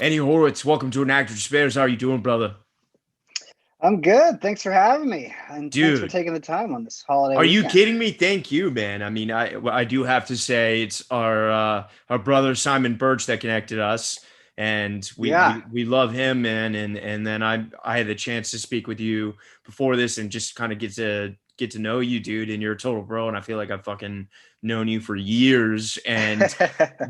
Andy Horwitz, welcome to An Actor Despairs. How are you doing, brother? I'm good. Thanks for having me, and thanks for Dude, taking the time on this holiday are you weekend. kidding me? Thank you, man. I mean, I do have to say it's our brother Simon Birch that connected us, and we Yeah, we, we love him, man. And then I had the chance to speak with you before this and just kind of get to know you, dude. And you're a total bro, and I feel like I've fucking known you for years, and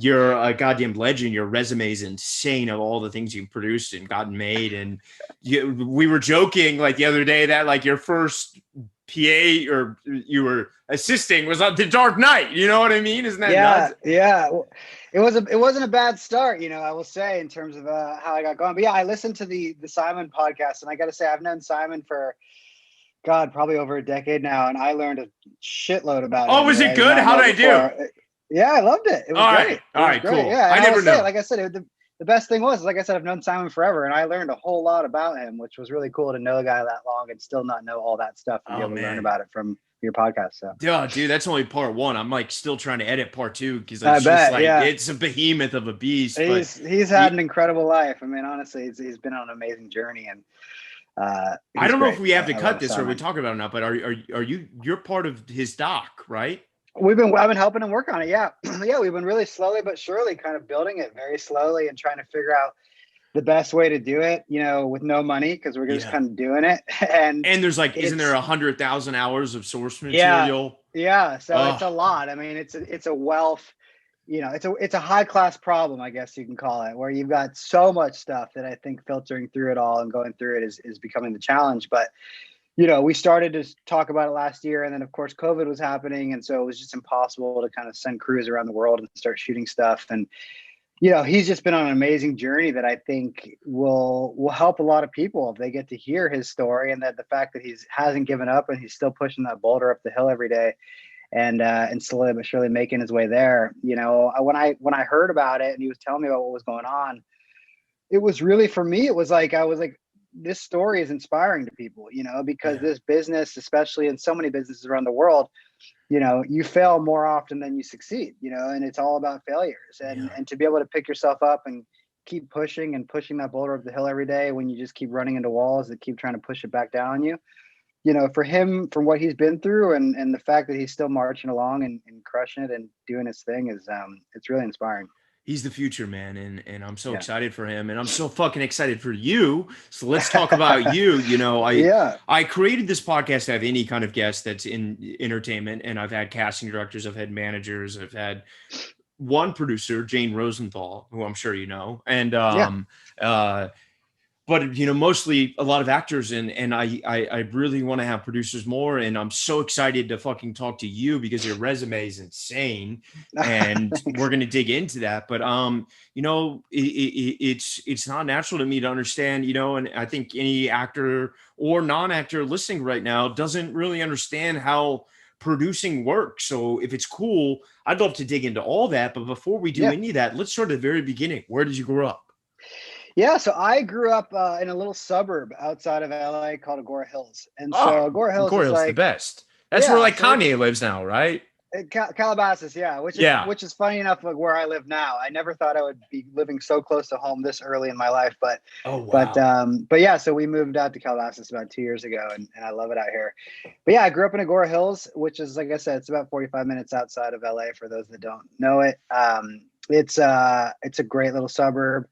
you're a goddamn legend. Your resume is insane of all the things you've produced and gotten made. And we were joking like the other day that like your first PA or you were assisting was on The Dark Knight. You know what I mean? Isn't that nuts? yeah. Well, it wasn't a bad start, I will say, in terms of how I got going. But yeah, I listened to the Simon podcast, and I got to say, I've known Simon for God, probably over a decade now, and I learned a shitload about Oh, him was that it I did good? not How know did I do? before. Yeah, I loved it. It was great. It All was right, great. cool. Yeah, I and I never will say, know. like I said, the best thing was, like I said, I've known Simon forever, and I learned a whole lot about him, which was really cool to know a guy that long and still not know all that stuff and be Oh able to learn man, about it from your podcast. So dude, that's only part one. I'm like still trying to edit part two because I it's just bet, like yeah, it's a behemoth of a beast. But he's you, had an incredible life. I mean, honestly, he's been on an amazing journey, and I he's don't know if great. we have to I cut love this or we Simon. talk about it now. But are you're part of his doc, right? I've been helping him work on it. Yeah. Yeah. We've been really slowly but surely kind of building it very slowly and trying to figure out the best way to do it, with no money, because we're just Yeah. kind of doing it. And And there's like, isn't there it's, 100,000 hours of source yeah. material? Yeah. So it's Oh, a lot. I mean, it's a wealth, it's a high class problem, I guess you can call it, where you've got so much stuff that I think filtering through it all and going through it is becoming the challenge. But we started to talk about it last year, and then of course COVID was happening, and so it was just impossible to kind of send crews around the world and start shooting stuff. And he's just been on an amazing journey that I think will help a lot of people if they get to hear his story, and that the fact that he hasn't given up and he's still pushing that boulder up the hill every day, and slowly but surely making his way there. When I heard about it and he was telling me about what was going on, it was really, for me, it was like I was like, this story is inspiring to people, because yeah. this business, especially in so many businesses around the world, you fail more often than you succeed, and it's all about failures. and Yeah. and to be able to pick yourself up and keep pushing and pushing that boulder up the hill every day when you just keep running into walls that keep trying to push it back down on you, for him, from what he's been through, and the fact that he's still marching along and crushing it and doing his thing is it's really inspiring. He's the future, man, and I'm so Yeah. excited for him, and I'm so fucking excited for you. So let's talk about you. Yeah. I created this podcast to have any kind of guest that's in entertainment, and I've had casting directors, I've had managers, I've had one producer, Jane Rosenthal, who I'm sure you know, and Yeah. but mostly a lot of actors, and I really want to have producers more, and I'm so excited to fucking talk to you because your resume is insane, and we're Thanks. gonna dig into that. But it's not natural to me to understand, and I think any actor or non-actor listening right now doesn't really understand how producing works. So if it's cool, I'd love to dig into all that. But before we do Yeah. any of that, let's start at the very beginning. Where did you grow up? Yeah, so I grew up in a little suburb outside of LA called Agora Hills, and so Oh, Agora Hills is Gorill's the like, best. That's where yeah, like so it's Kanye lives now, right? Calabasas, yeah, which is Yeah. which is funny enough, like where I live now. I never thought I would be living so close to home this early in my life, but Oh but wow. um, but yeah, so we moved out to Calabasas about 2 years ago, and I love it out here. But yeah, I grew up in Agora Hills, which is, like I said, it's about 45 minutes outside of LA for those that don't know it. It's a great little suburb.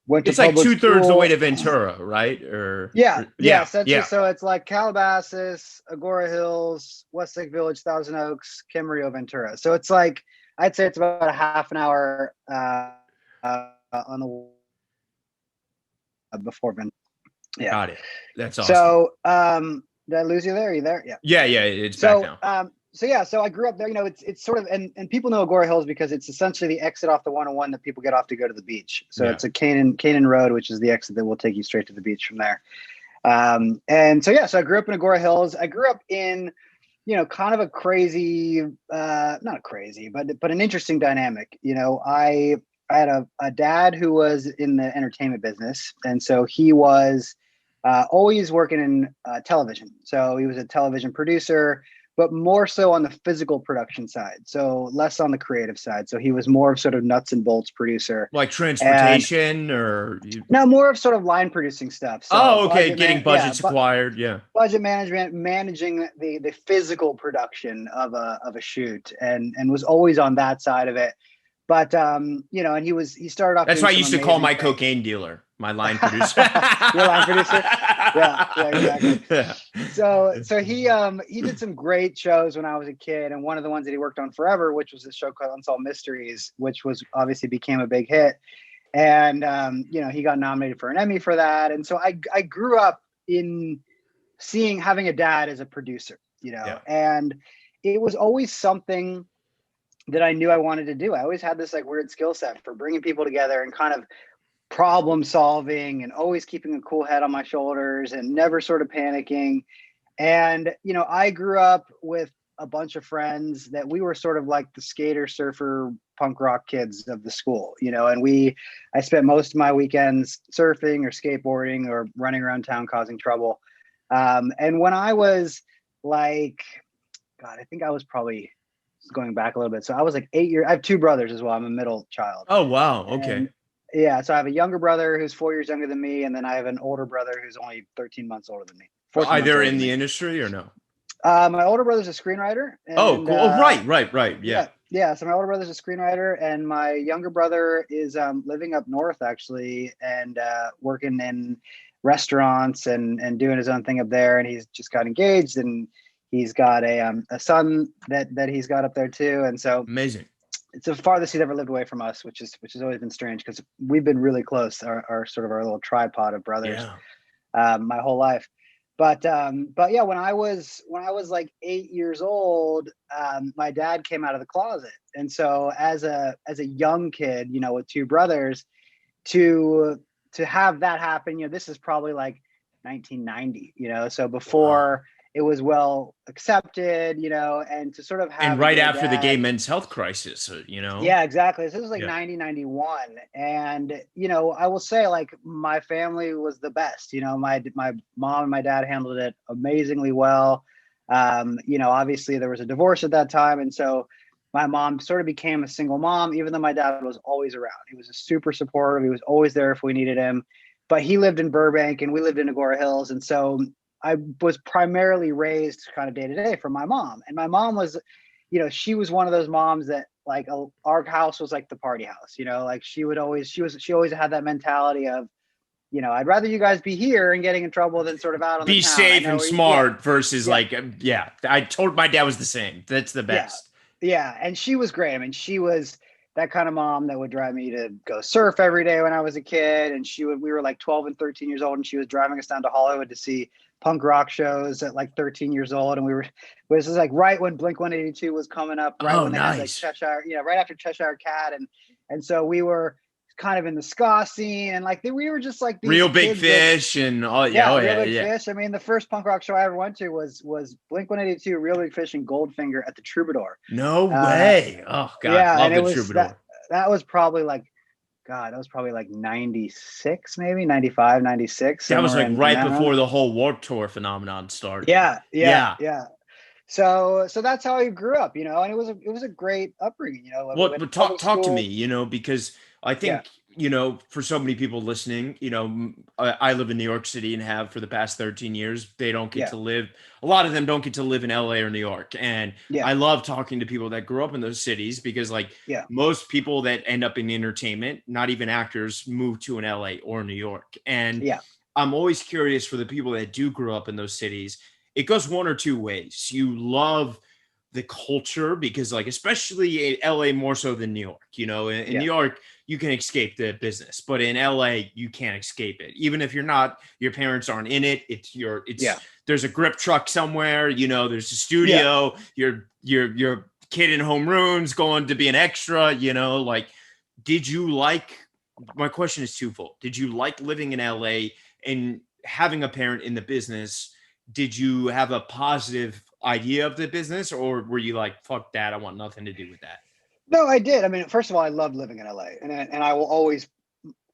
Went to It's like public 2/3 the way school. to Ventura, right? Yeah, yeah, Yeah, essentially. yeah. So it's like Calabasas, Agora Hills, Westlake Village, Thousand Oaks, Camarillo, Ventura. So it's like, I'd say it's about a half an hour on the before Ventura. Yeah. Got it. That's awesome. So did I lose you there? Are you there? Yeah. Yeah, yeah, it's back So now. so yeah, so I grew up there. It's sort of, and people know Agora Hills because it's essentially the exit off the 101 that people get off to go to the beach. So Yeah. it's a Canaan Road, which is the exit that will take you straight to the beach from there. And so yeah, so I grew up in Agora Hills. I grew up in, kind of a crazy, not crazy, but an interesting dynamic. I had a dad who was in the entertainment business, and so he was always working in television. So he was a television producer, but more so on the physical production side. So less on the creative side. So he was more of sort of nuts and bolts producer. Like And transportation or no, more of sort of line producing stuff. So oh, okay, getting budgets acquired. Yeah. budget management, managing the physical production of a shoot, and was always on that side of it. But you know, and he started off. That's doing why I some used to call amazing my things. cocaine dealer, my line producer. Your line producer? Yeah, exactly. Yeah. So he did some great shows when I was a kid, and one of the ones that he worked on forever, which was a show called Unsolved Mysteries, which was obviously became a big hit. And you know, he got nominated for an Emmy for that. And so I grew up in having a dad as a producer, you know, Yeah. and it was always something that I knew I wanted to do. I always had this like weird skill set for bringing people together and kind of problem solving, and always keeping a cool head on my shoulders and never sort of panicking. And, you know, I grew up with a bunch of friends that we were sort of like the skater, surfer, punk rock kids of the school, you know, and I spent most of my weekends surfing or skateboarding or running around town causing trouble. And when I was like, God, I think I was probably going back a little bit. So I was like 8 years. I have two brothers as well. I'm a middle child. Oh, wow. Okay. And yeah, so I have a younger brother who's 4 years younger than me, and then I have an older brother who's only 13 months older than me. Are they in the industry or no? My older brother's a screenwriter. And, oh, cool. Oh, right. Yeah. Yeah. So my older brother's a screenwriter, and my younger brother is living up north actually, and working in restaurants and doing his own thing up there. And he's just got engaged, and he's got a son that he's got up there too. And so amazing. It's the farthest he's ever lived away from us, which has always been strange because we've been really close, our sort of our little tripod of brothers, my whole life. But yeah, when I was like 8 years old, my dad came out of the closet, and so as a young kid, you know, with two brothers, to have that happen, you know, this is probably like 1990, you know, so before. Wow. It was well accepted, you know, and to sort of have. And right after the gay men's health crisis, you know? Yeah, exactly. So this was like 90, 91. And, you know, I will say like my family was the best, you know, my mom and my dad handled it amazingly well. You know, obviously there was a divorce at that time. And so my mom sort of became a single mom, even though my dad was always around. He was super supportive. He was always there if we needed him. But he lived in Burbank and we lived in Agora Hills. And so I was primarily raised kind of day to day from my mom. And my mom was, you know, she was one of those moms that like our house was like the party house, you know, like she always had that mentality of, you know, I'd rather you guys be here and getting in trouble than sort of out on the town. Be safe and smart versus like, I told my dad was the same. That's the best. Yeah. And she was great. I mean, she was that kind of mom that would drive me to go surf every day when I was a kid. And we were like 12 and 13 years old, and she was driving us down to Hollywood to see punk rock shows at like 13 years old. And this is like right when Blink-182 was coming up, right when they had like Cheshire, you know, right after Cheshire Cat. And so we were kind of in the ska scene, and like we were just like these Real Big Fish and all. Real Big Fish. I mean, the first punk rock show I ever went to was Blink-182, Real Big Fish, and Goldfinger at the Troubadour. No way. Oh God. Yeah. Love and the Troubadour. That was probably like, God, that was probably like 96, maybe 95, 96. That was like right before the whole Warped Tour phenomenon started. Yeah. So that's how I grew up, you know, and it was a great upbringing, you know. Well, but talk to me, you know, because I think, you know, for so many people listening, you know, I live in New York City and have for the past 13 years. They don't get to live. A lot of them don't get to live in LA or New York. And I love talking to people that grew up in those cities because like most people that end up in entertainment, not even actors, move to an LA or New York. And I'm always curious for the people that do grow up in those cities. It goes one or two ways. You love the culture because like, especially in LA more so than New York, you know, in New York, you can escape the business, but in LA, you can't escape it. Even if your parents aren't in it, there's a grip truck somewhere, you know, there's a studio, your kid in homerooms going to be an extra, you know, like, my question is twofold. Did you like living in LA and having a parent in the business? Did you have a positive idea of the business, or were you like, fuck that, I want nothing to do with that? No, I did. I mean, first of all, I loved living in LA, and I will always,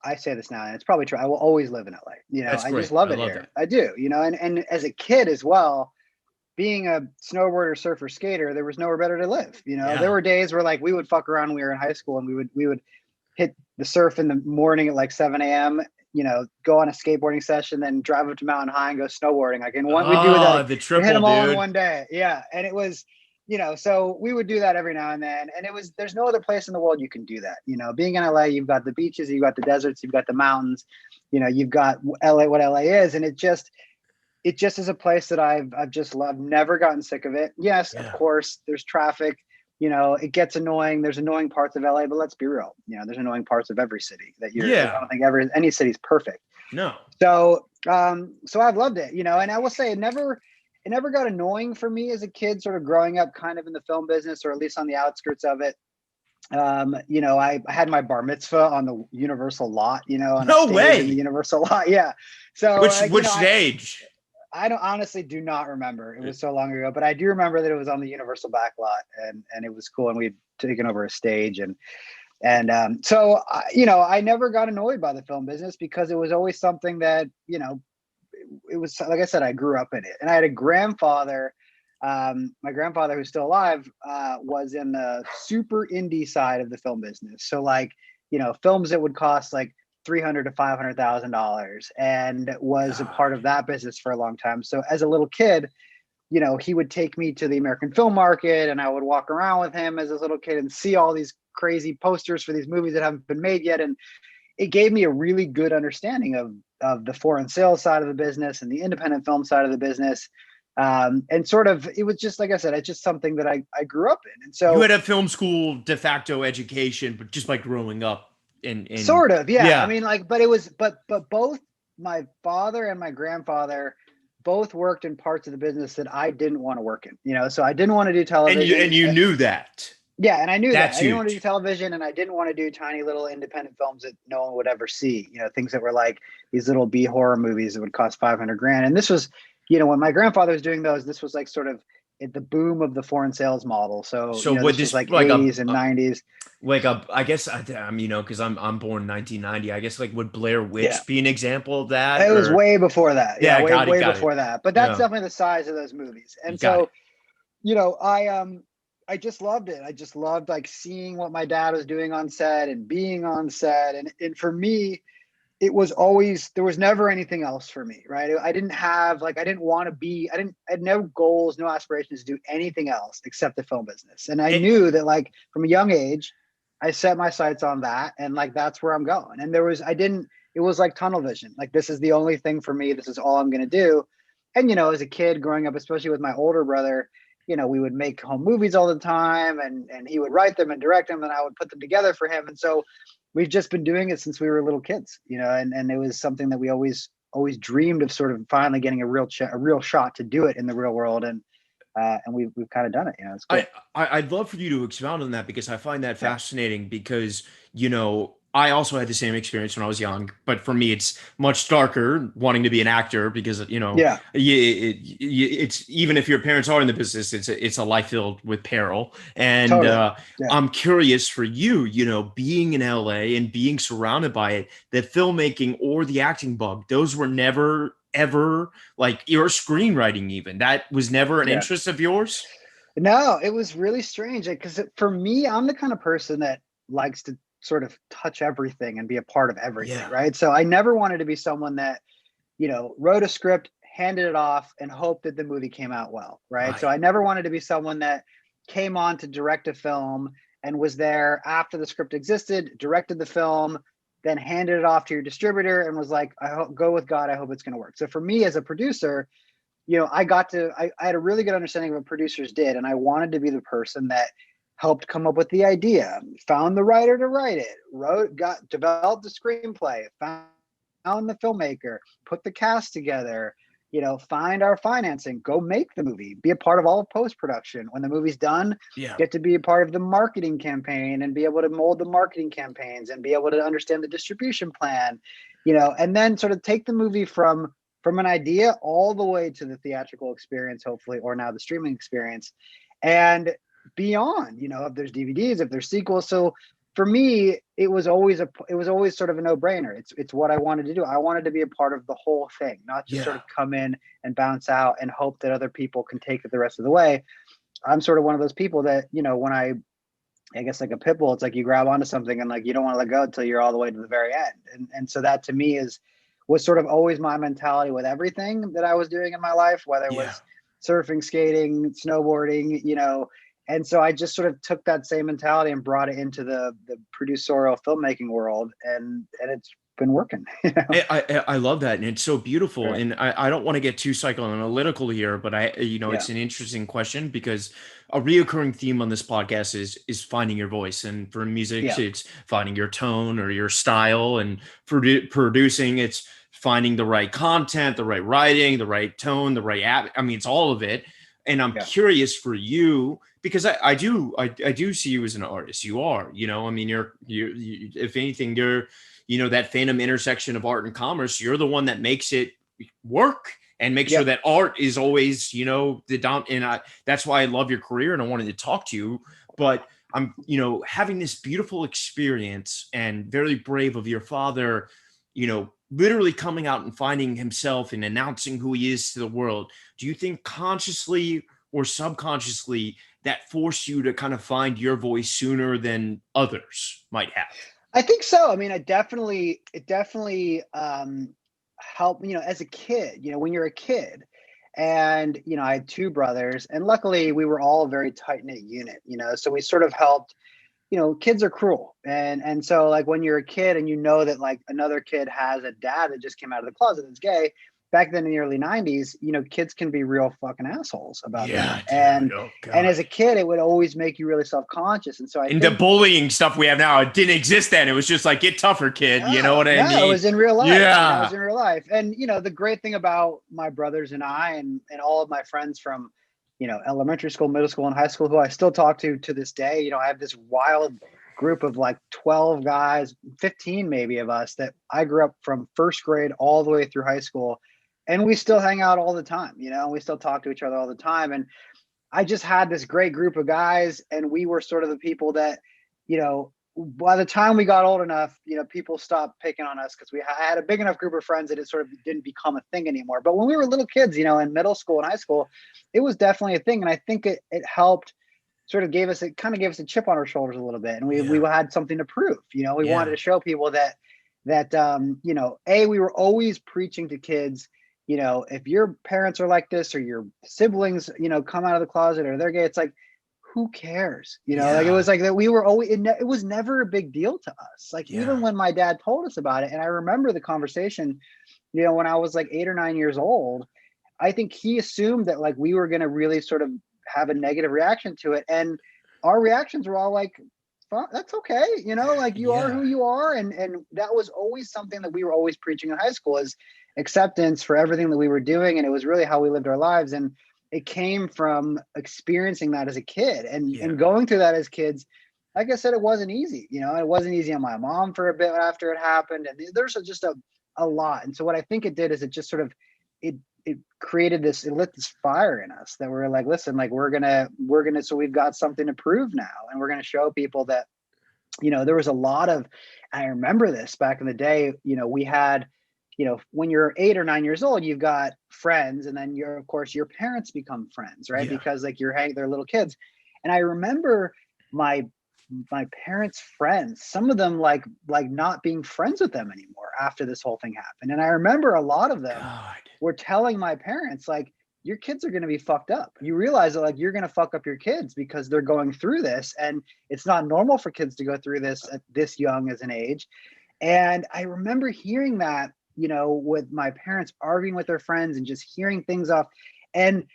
I say this now, and it's probably true, I will always live in LA. You know, I just love it here. I do, you know, and as a kid as well, being a snowboarder, surfer, skater, there was nowhere better to live. Yeah. There were days where like we would fuck around when we were in high school, and we would hit the surf in the morning at like 7 a.m., go on a skateboarding session, then drive up to Mountain High and go snowboarding. Like we do that, the we triple, hit them all dude. in one day. Yeah. And it was, so we would do that every now and then. And there's no other place in the world you can do that. Being in LA, you've got the beaches, you've got the deserts, you've got the mountains, you've got LA, what LA is. And it just is a place that I've just loved, never gotten sick of it. Yes, Yeah. of course, there's traffic, it gets annoying. There's annoying parts of LA, but let's be real. There's annoying parts of every city I don't think any city's perfect. No. So, so I've loved it, and I will say it never got annoying for me as a kid, sort of growing up kind of in the film business, or at least on the outskirts of it. I had my bar mitzvah on the Universal lot, on No a stage way. in the Universal lot. Yeah. So which stage? I don't honestly do not remember. It was so long ago, but I do remember that it was on the Universal back lot, and it was cool. And we'd taken over a stage, so I never got annoyed by the film business, because it was always something that, it was, like I said, I grew up in it. And I had a grandfather, my grandfather, who's still alive, was in the super indie side of the film business. So like, films that would cost like $300,000 to $500,000, and was a part of that business for a long time. So as a little kid, he would take me to the American film market, and I would walk around with him as a little kid and see all these crazy posters for these movies that haven't been made yet. And it gave me a really good understanding of the foreign sales side of the business and the independent film side of the business. And sort of, it was just, like I said, it's just something that I grew up in. And so you had a film school de facto education, but just by growing up in sort of, yeah. I mean, like, but it was, but both my father and my grandfather both worked in parts of the business that I didn't want to work in, so I didn't want to do television. And you knew that. Yeah. And I knew that I didn't want to huge. do television, and I didn't want to do tiny little independent films that no one would ever see, things that were like these little B horror movies that would cost $500,000. And this was, when my grandfather was doing those, this was like sort of at the boom of the foreign sales model. So what this was like 80s and 90s. Like I guess because I'm born 1990. I guess like would Blair Witch be an example of that? It was way before that. Yeah, way before that. But that's definitely the size of those movies. And so, I just loved it. I just loved like seeing what my dad was doing on set and being on set. And for me, it was always, there was never anything else for me, right? I didn't have, like, I didn't want to be, I had no goals, no aspirations to do anything else except the film business. And I knew that, like, from a young age, I set my sights on that, and like, that's where I'm going. And it was like tunnel vision. Like, this is the only thing for me. This is all I'm going to do. And, as a kid growing up, especially with my older brother, we would make home movies all the time, and he would write them and direct them, and I would put them together for him. And so we've just been doing it since we were little kids, and it was something that we always dreamed of, sort of finally getting a real shot to do it in the real world. And we've kind of done it. It's good. I'd love for you to expound on that, because I find that fascinating, because, I also had the same experience when I was young, but for me, it's much darker wanting to be an actor, because, it's, even if your parents are in the business, it's a life filled with peril. And totally. I'm curious for you, being in LA and being surrounded by it, that filmmaking or the acting bug, those were never, ever, like, your screenwriting, even that was never an interest of yours. No, it was really strange, because for me, I'm the kind of person that likes to sort of touch everything and be a part of everything, right? So I never wanted to be someone that, wrote a script, handed it off, and hoped that the movie came out well, right? So I never wanted to be someone that came on to direct a film and was there after the script existed, directed the film, then handed it off to your distributor and was like, go with God, I hope it's going to work. So for me as a producer, I had a really good understanding of what producers did, and I wanted to be the person that helped come up with the idea, found the writer to write it, developed the screenplay, found the filmmaker, put the cast together, find our financing, go make the movie, be a part of all of post-production. When the movie's done, get to be a part of the marketing campaign and be able to mold the marketing campaigns and be able to understand the distribution plan, and then sort of take the movie from an idea all the way to the theatrical experience, hopefully, or now the streaming experience. And beyond, if there's DVDs, if there's sequels. So for me, it was always sort of a no-brainer. It's what I wanted to do. I wanted to be a part of the whole thing, not just sort Yeah. of come in and bounce out and hope that other people can take it the rest of the way. I'm sort of one of those people that, when I guess like a pit bull, it's like you grab onto something and like you don't want to let go until you're all the way to the very end. And so that to me was sort of always my mentality with everything that I was doing in my life, whether it Yeah. was surfing, skating, snowboarding, and so I just sort of took that same mentality and brought it into the producerial filmmaking world, and it's been working. I love that, and it's so beautiful. Right. And I don't want to get too psychoanalytical here, but Yeah. it's an interesting question, because a reoccurring theme on this podcast is finding your voice. And for music, Yeah. it's finding your tone or your style, and for producing, it's finding the right content, the right writing, the right tone, the right app. I mean, it's all of it. And I'm Yeah. curious for you, because I do see you as an artist. You are, I mean, you if anything, you're, that phantom intersection of art and commerce. You're the one that makes it work and make sure that art is always, the dom. And that's why I love your career and I wanted to talk to you. But I'm, having this beautiful experience, and very brave of your father, literally coming out and finding himself and announcing who he is to the world. Do you think consciously or subconsciously that forced you to kind of find your voice sooner than others might have? I think so. I mean, it definitely helped, as a kid, when you're a kid, and, I had two brothers, and luckily we were all a very tight knit unit, so we sort of helped. Kids are cruel. And so like when you're a kid and that like another kid has a dad that just came out of the closet that's gay, back then in the early 90s, kids can be real fucking assholes about that. Dude. Oh, And God. as a kid, it would always make you really self-conscious. And so I And the think bullying stuff we have now, it didn't exist then. It was just like, get tougher, kid. You know what I mean? it was in real life. Yeah. It was in real life. And, the great thing about my brothers and I and all of my friends from, elementary school, middle school, and high school, who I still talk to this day, I have this wild group of like 12 guys, 15 maybe of us, that I grew up from first grade all the way through high school. And we still hang out all the time, we still talk to each other all the time. And I just had this great group of guys, and we were sort of the people that, by the time we got old enough, people stopped picking on us because I had a big enough group of friends that it sort of didn't become a thing anymore. But when we were little kids, in middle school and high school, it was definitely a thing. And I think it helped, sort of gave us a chip on our shoulders a little bit. And we had something to prove, we wanted to show people that, we were always preaching to kids, if your parents are like this, or your siblings, come out of the closet, or they're gay, it's like, who cares? Like it was like that we were always, it was never a big deal to us. Like even when my dad told us about it, and I remember the conversation, when I was like 8 or 9 years old, I think he assumed that like we were going to really sort of have a negative reaction to it. And our reactions were all like, that's okay. Like you are who you are. And that was always something that we were always preaching in high school, is acceptance for everything that we were doing. And it was really how we lived our lives. And it came from experiencing that as a kid and going through that as kids. Like I said, it wasn't easy. It wasn't easy on my mom for a bit after it happened. And there's just a lot. And so what I think it did is it just sort of, it created this, it lit this fire in us that we're like, listen, like we're gonna, so we've got something to prove now. And we're going to show people that, there was a lot of, I remember this back in the day, we had, when you're 8 or 9 years old, you've got friends, and then of course your parents become friends, right? Because like they're little kids. And I remember my parents' friends, some of them like not being friends with them anymore after this whole thing happened. And I remember a lot of them were telling my parents, like, your kids are going to be fucked up. You realize that like you're going to fuck up your kids because they're going through this, and it's not normal for kids to go through this at this young as an age. And I remember hearing that, with my parents arguing with their friends and just hearing things off. And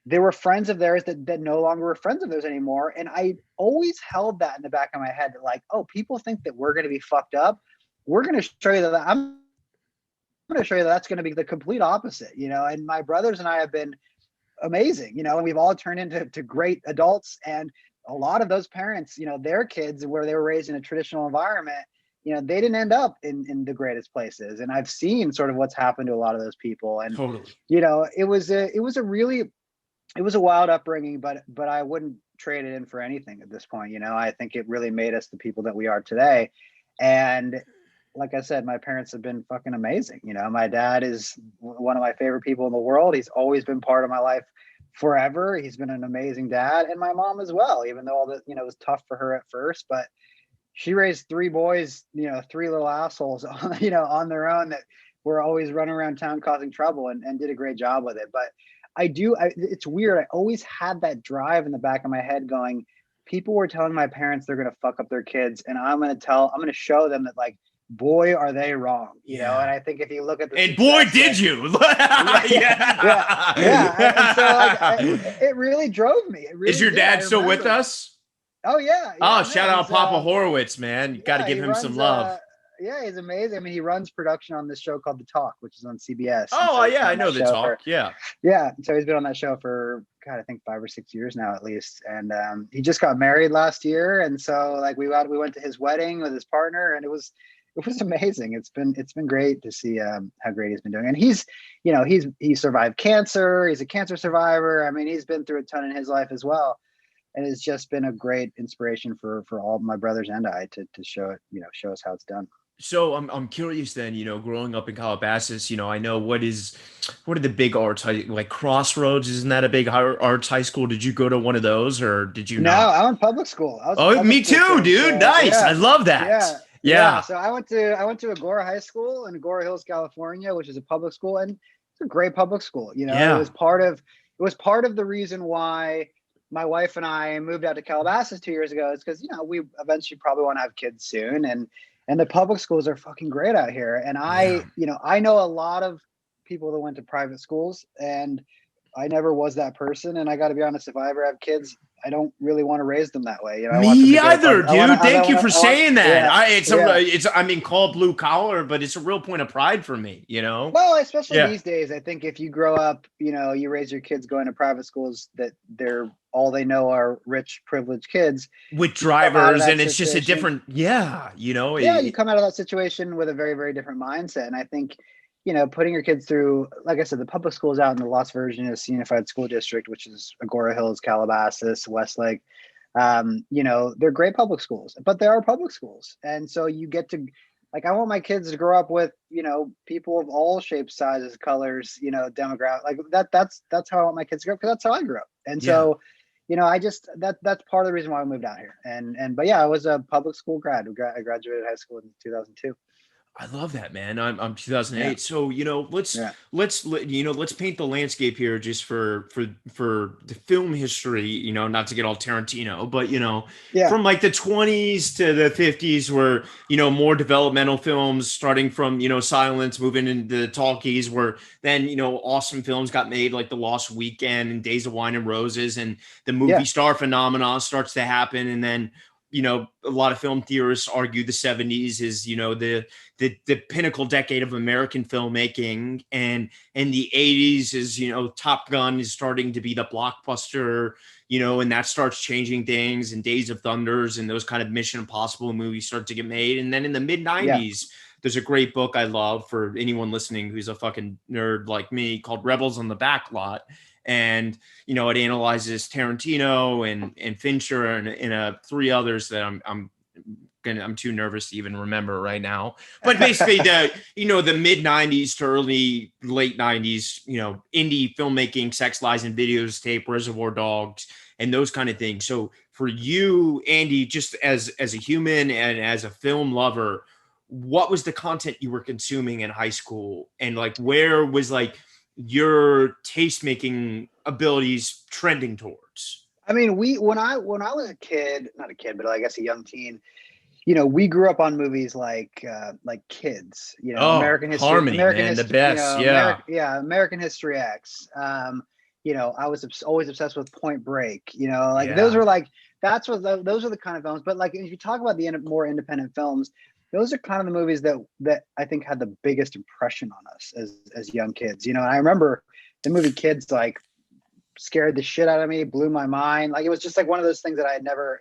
there were friends of theirs that no longer were friends of theirs anymore. And I always held that in the back of my head, that like, oh, people think that we're going to be fucked up. We're going to show you that I'm going to show you that's going to be the complete opposite, and my brothers and I have been amazing, and we've all turned into great adults. And a lot of those parents, their kids, where they were raised in a traditional environment, they didn't end up in the greatest places. And I've seen sort of what's happened to a lot of those people. And, Totally. it was a wild upbringing, but I wouldn't trade it in for anything at this point. I think it really made us the people that we are today. And like I said, my parents have been fucking amazing. My dad is one of my favorite people in the world. He's always been part of my life forever. He's been an amazing dad, and my mom as well, even though all that, it was tough for her at first, but she raised three boys, three little assholes, on their own that were always running around town causing trouble, and did a great job with it. But it's weird. I always had that drive in the back of my head going, people were telling my parents they're going to fuck up their kids, and I'm going to show them that, like, boy, are they wrong, And I think if you look at and boy, did you. yeah. And so, like, it really drove me. It really Is your dad still with us? Oh yeah. Oh, shout out Papa Horwitz, man. You got to give him some love. Yeah, he's amazing. I mean, he runs production on this show called The Talk, which is on CBS. Oh, so yeah, I know The Talk. Yeah. So he's been on that show for, God, I think 5 or 6 years now, at least. And he just got married last year, and so, like, we went to his wedding with his partner, and it was amazing. It's been great to see how great he's been doing. And he survived cancer. He's a cancer survivor. I mean, he's been through a ton in his life as well. And it's just been a great inspiration for all my brothers and I to show us how it's done. So I'm curious then, growing up in Calabasas, I know what are the big arts, like Crossroads? Isn't that a big arts high school? Did you go to one of those, or did you not? No, I went public school. Me too, dude. Nice. Yeah. I love that. Yeah. So I went to Agora High School in Agora Hills, California, which is a public school, and it's a great public school. It was part of the reason why my wife and I moved out to Calabasas 2 years ago. Is because we eventually probably want to have kids soon, and the public schools are fucking great out here. And I know a lot of people that went to private schools, and I never was that person. And I got to be honest, if I ever have kids, I don't really want to raise them that way. Me either, dude. Thank you for saying that. It's called blue collar, but it's a real point of pride for me, Well, especially these days, I think if you grow up, you raise your kids going to private schools that all they know are rich, privileged kids with drivers, and it's just a different, you come out of that situation with a very, very different mindset. And I think, putting your kids through, like I said, the public schools out in the Las Virgenes Unified School District, which is Agora Hills, Calabasas, Westlake, they're great public schools, but they are public schools. And so you get to, like, I want my kids to grow up with, people of all shapes, sizes, colors, demographic, like that's how I want my kids to grow up, because that's how I grew up. And so, I just, that's part of the reason why I moved out here. But yeah, I was a public school grad. I graduated high school in 2002. I love that, man. I'm 2008. Yeah. So, let's paint the landscape here just for the film history, not to get all Tarantino, but, from like the 20s to the 50s where, more developmental films starting from, silence, moving into the talkies, where then, awesome films got made, like The Lost Weekend and Days of Wine and Roses, and the movie star phenomenon starts to happen. And then, a lot of film theorists argue the 70s is, the pinnacle decade of American filmmaking, and the 80s is, Top Gun is starting to be the blockbuster, and that starts changing things, and Days of Thunders and those kind of Mission Impossible movies start to get made. And then in the mid 90s, there's a great book I love for anyone listening who's a fucking nerd like me called Rebels on the Backlot. And, it analyzes Tarantino and Fincher and 3 others that I'm too nervous to even remember right now. But basically the mid 90s to late 90s, indie filmmaking, Sex, Lies, and Videos tape, Reservoir Dogs, and those kind of things. So for you, Andy, just as a human and as a film lover, what was the content you were consuming in high school? And like, where was like your taste making abilities trending towards? I mean, when I was a kid, not a kid, but I guess a young teen, we grew up on movies like Kids, American History, Harmony, man, the best, American History X. I was always obsessed with Point Break. Those are like those are the kind of films. But like, if you talk about the more independent films, those are kind of the movies that I think had the biggest impression on us as young kids. I remember the movie Kids, like, scared the shit out of me, blew my mind. Like, it was just like one of those things that I had never,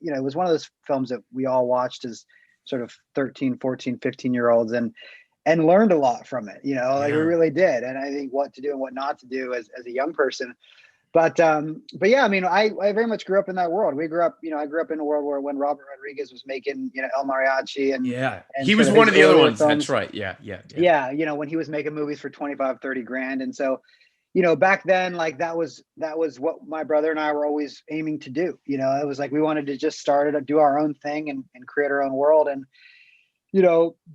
it was one of those films that we all watched as sort of 13, 14, 15-year-olds and learned a lot from it, like we really did. And I think what to do and what not to do as a young person. But yeah, I mean, I very much grew up in that world. We grew up, I grew up in a world where when Robert Rodriguez was making, El Mariachi and Yeah. and He sort was of one his of the other earlier ones. films. That's right. Yeah. Yeah. Yeah. Yeah, when he was making movies for 25, 30 grand. And so, back then, like that was what my brother and I were always aiming to do. It was like we wanted to just start it, do our own thing and create our own world. And,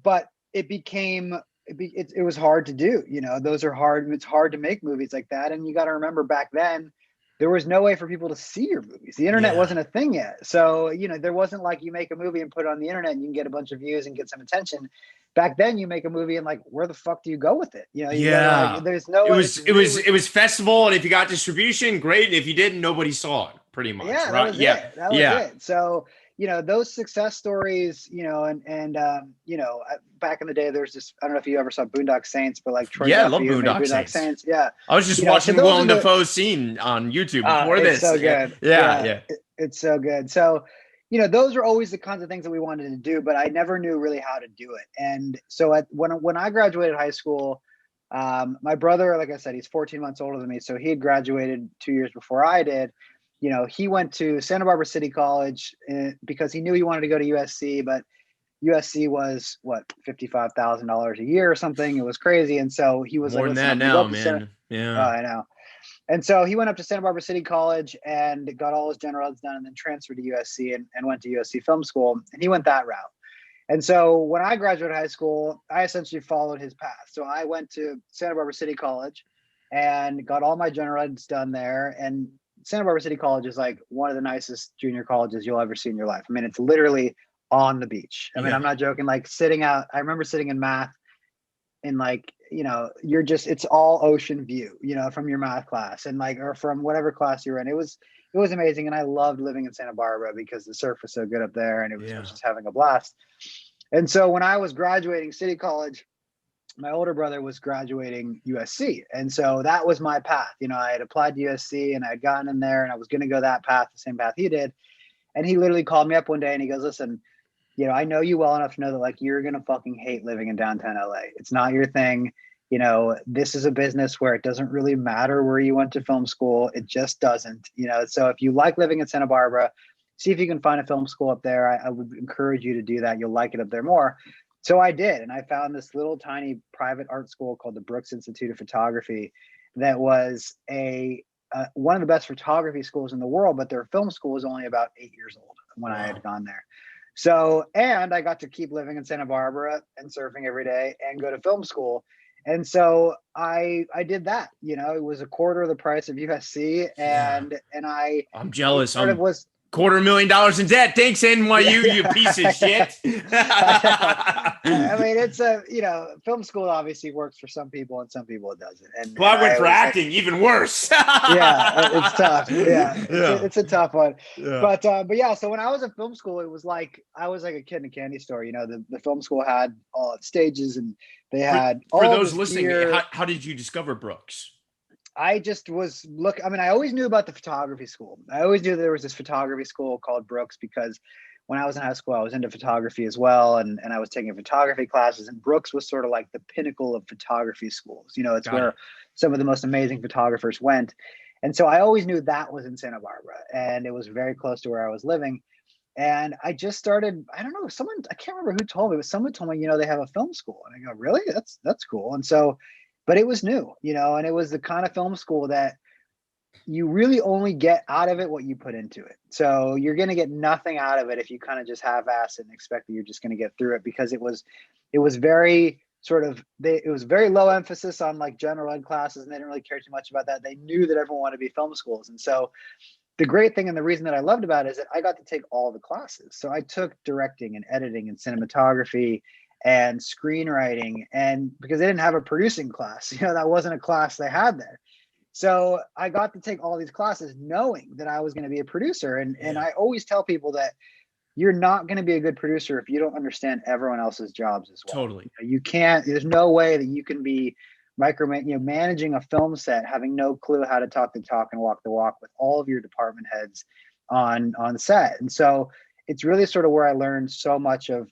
but it became it was hard to do. Those are hard. It's hard to make movies like that. And you got to remember back then, there was no way for people to see your movies. The internet Yeah. wasn't a thing yet. So, there wasn't like you make a movie and put it on the internet and you can get a bunch of views and get some attention. Back then you make a movie and like, where the fuck do you go with it? You gotta like, there's no It way. was it was festival, and if you got distribution, great. And if you didn't, nobody saw it, pretty much. Yeah, that Right. was Yeah. it. That was Yeah. it. So, those success stories, back in the day, there's this, I don't know if you ever saw Boondock Saints, but like Troy Yeah, I love Duffy, who made Boondock Boondock Saints. Saints. Yeah. I was just So watching those are Willem the, Dafoe's scene on YouTube before it's this. so Yeah. good. Yeah. Yeah. Yeah. It's so good. So, those are always the kinds of things that we wanted to do, but I never knew really how to do it. And so when I graduated high school, my brother, like I said, he's 14 months older than me. So he had graduated 2 years before I did. He went to Santa Barbara City College because he knew he wanted to go to USC, but USC was what, $55,000 a year or something. It was crazy. And so he was More like, than listen, that I'm gonna go now, up to man. Yeah. I know. And so he went up to Santa Barbara City College and got all his general eds done and then transferred to USC and went to USC Film School. And he went that route. And so when I graduated high school, I essentially followed his path. So I went to Santa Barbara City College and got all my general eds done there. And Santa Barbara City College is like one of the nicest junior colleges you'll ever see in your life. I mean, it's literally on the beach. I mean, I'm not joking. Like sitting out, I remember sitting in math and like, it's all ocean view, from your math class and like, or from whatever class you were in. It was amazing. And I loved living in Santa Barbara because the surf was so good up there and I was just having a blast. And so when I was graduating City College, my older brother was graduating USC. And so that was my path. I had applied to USC and I had gotten in there and I was going to go that path, the same path he did. And he literally called me up one day and he goes, listen, I know you well enough to know that like, you're going to fucking hate living in downtown LA. It's not your thing. This is a business where it doesn't really matter where you went to film school. It just doesn't, so if you like living in Santa Barbara, see if you can find a film school up there. I would encourage you to do that. You'll like it up there more. So I did. And I found this little tiny private art school called the Brooks Institute of Photography that was one of the best photography schools in the world, but their film school was only about 8 years old when I had gone there. So, and I got to keep living in Santa Barbara and surfing every day and go to film school. And so I did that, it was a quarter of the price of USC and I'm jealous. Sort of was $250,000 in debt. Thanks, NYU, you piece of shit. I mean, it's film school obviously works for some people and some people it doesn't. And well, I went for acting, even worse. Yeah, it's tough. Yeah, it's a tough one. Yeah. But yeah, so when I was in film school, it was like I was like a kid in a candy store. The film school had all the stages and they had for all those listening. gear. How did you discover Brooks? I just was I always knew about the photography school. I always knew there was this photography school called Brooks because when I was in high school, I was into photography as well. And I was taking photography classes and Brooks was sort of like the pinnacle of photography schools. It's where some of the most amazing photographers went. And so I always knew that was in Santa Barbara and it was very close to where I was living. And I just started, I don't know, I can't remember who told me, but someone told me, they have a film school. And I go, really? That's cool. And so, but it was new, and it was the kind of film school that you really only get out of it what you put into it. So you're going to get nothing out of it if you kind of just half-ass it and expect that you're just going to get through it because it was very it was very low emphasis on like general ed classes and they didn't really care too much about that. They knew that everyone wanted to be film schools. And so the great thing and the reason that I loved about it is that I got to take all the classes. So I took directing and editing and cinematography and screenwriting, and because they didn't have a producing class, that wasn't a class they had there. So I got to take all these classes knowing that I was going to be a producer. And I always tell people that you're not going to be a good producer if you don't understand everyone else's jobs as well. Totally. You can't, there's no way that you can be managing a film set, having no clue how to talk the talk and walk the walk with all of your department heads on set. And so it's really sort of where I learned so much of,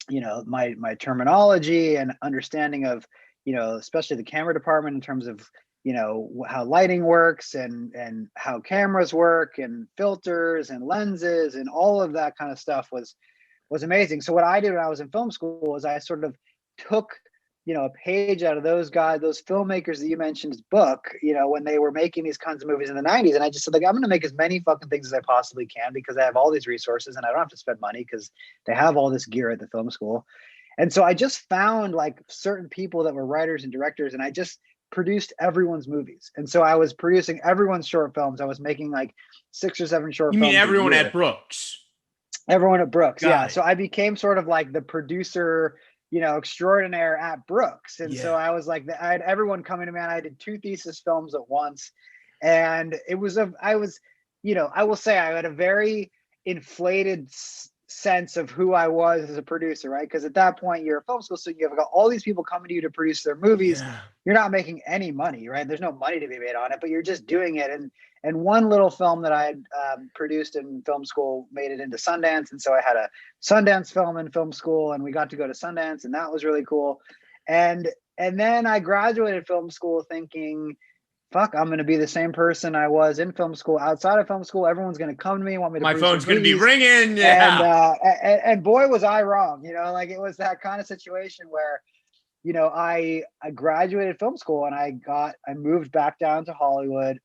my terminology and understanding of, especially the camera department in terms of, how lighting works and how cameras work and filters and lenses and all of that kind of stuff was amazing. So what I did when I was in film school was I sort of took, a page out of those guys, those filmmakers that you mentioned's book, when they were making these kinds of movies in the 90s. And I just said, like, I'm going to make as many fucking things as I possibly can because I have all these resources and I don't have to spend money because they have all this gear at the film school. And so I just found like certain people that were writers and directors, and I just produced everyone's movies. And so I was producing everyone's short films. I was making like 6 or 7 short films. You mean everyone at Brooks? Everyone at Brooks, Got yeah. it. So I became sort of like the producer, extraordinaire at Brooks. And so I was like, I had everyone coming to me, and I did 2 thesis films at once. And I will say I had a very inflated sense of who I was as a producer, right? Because at that point you're a film school, so you've got all these people coming to you to produce their movies. Yeah. You're not making any money, right? There's no money to be made on it, but you're just doing it. And one little film that I had produced in film school made it into Sundance, and so I had a Sundance film in film school, and we got to go to Sundance, and that was really cool. And then I graduated film school thinking, fuck, I'm going to be the same person I was in film school. Outside of film school, everyone's going to come to me, want me to. My phone's going to be ringing. Yeah. And boy, was I wrong. Like it was that kind of situation where, I graduated film school and I moved back down to Hollywood,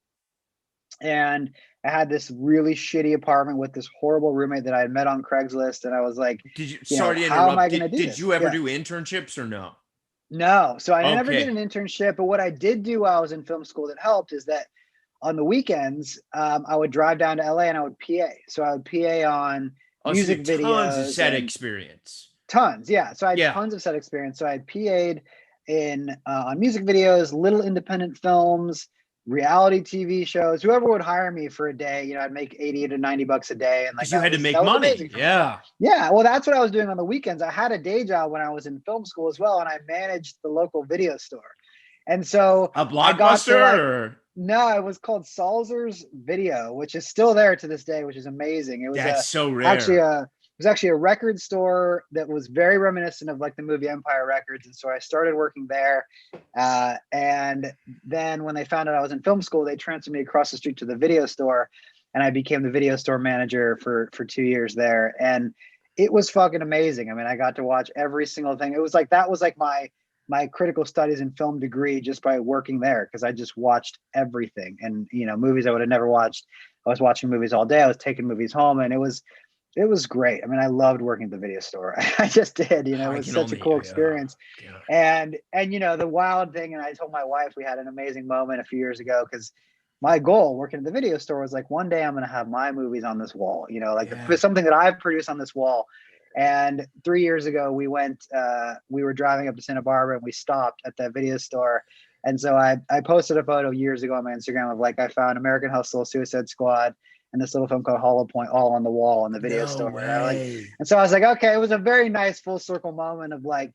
and I had this really shitty apartment with this horrible roommate that I had met on Craigslist. And I was like, sorry to interrupt. How am I going to do this? Did you ever do internships or no? No. So I never did an internship, but what I did do while I was in film school that helped is that on the weekends, I would drive down to LA and I would PA. So I would PA on music videos. Tons of set experience. Tons, yeah. So I had tons of set experience. So I had PA'd on music videos, little independent films, reality TV shows, whoever would hire me for a day, I'd make $80 to $90 a day. And like you had to make money. Yeah. Yeah. Well, that's what I was doing on the weekends. I had a day job when I was in film school as well. And I managed the local video store. And so a Blockbuster no, it was called Salzer's Video, which is still there to this day, which is amazing. It was so rare. It was actually a record store that was very reminiscent of like the movie Empire Records. And so I started working there. And then when they found out I was in film school, they transferred me across the street to the video store. And I became the video store manager for 2 years there. And it was fucking amazing. I mean, I got to watch every single thing. It was like, that was like my critical studies in film degree just by working there, because I just watched everything. And, movies I would have never watched. I was watching movies all day. I was taking movies home, and it was great. I mean, I loved working at the video store. I just did, it was such a cool experience. Yeah. And, the wild thing, and I told my wife, we had an amazing moment a few years ago, because my goal working at the video store was like, one day I'm going to have my movies on this wall, something that I've produced on this wall. And 3 years ago, we were driving up to Santa Barbara, and we stopped at that video store. And so I posted a photo years ago on my Instagram of like, I found American Hustle, Suicide Squad, and this little film called Hollow Point all on the wall in the video store. And so I was like, okay, it was a very nice full circle moment of like,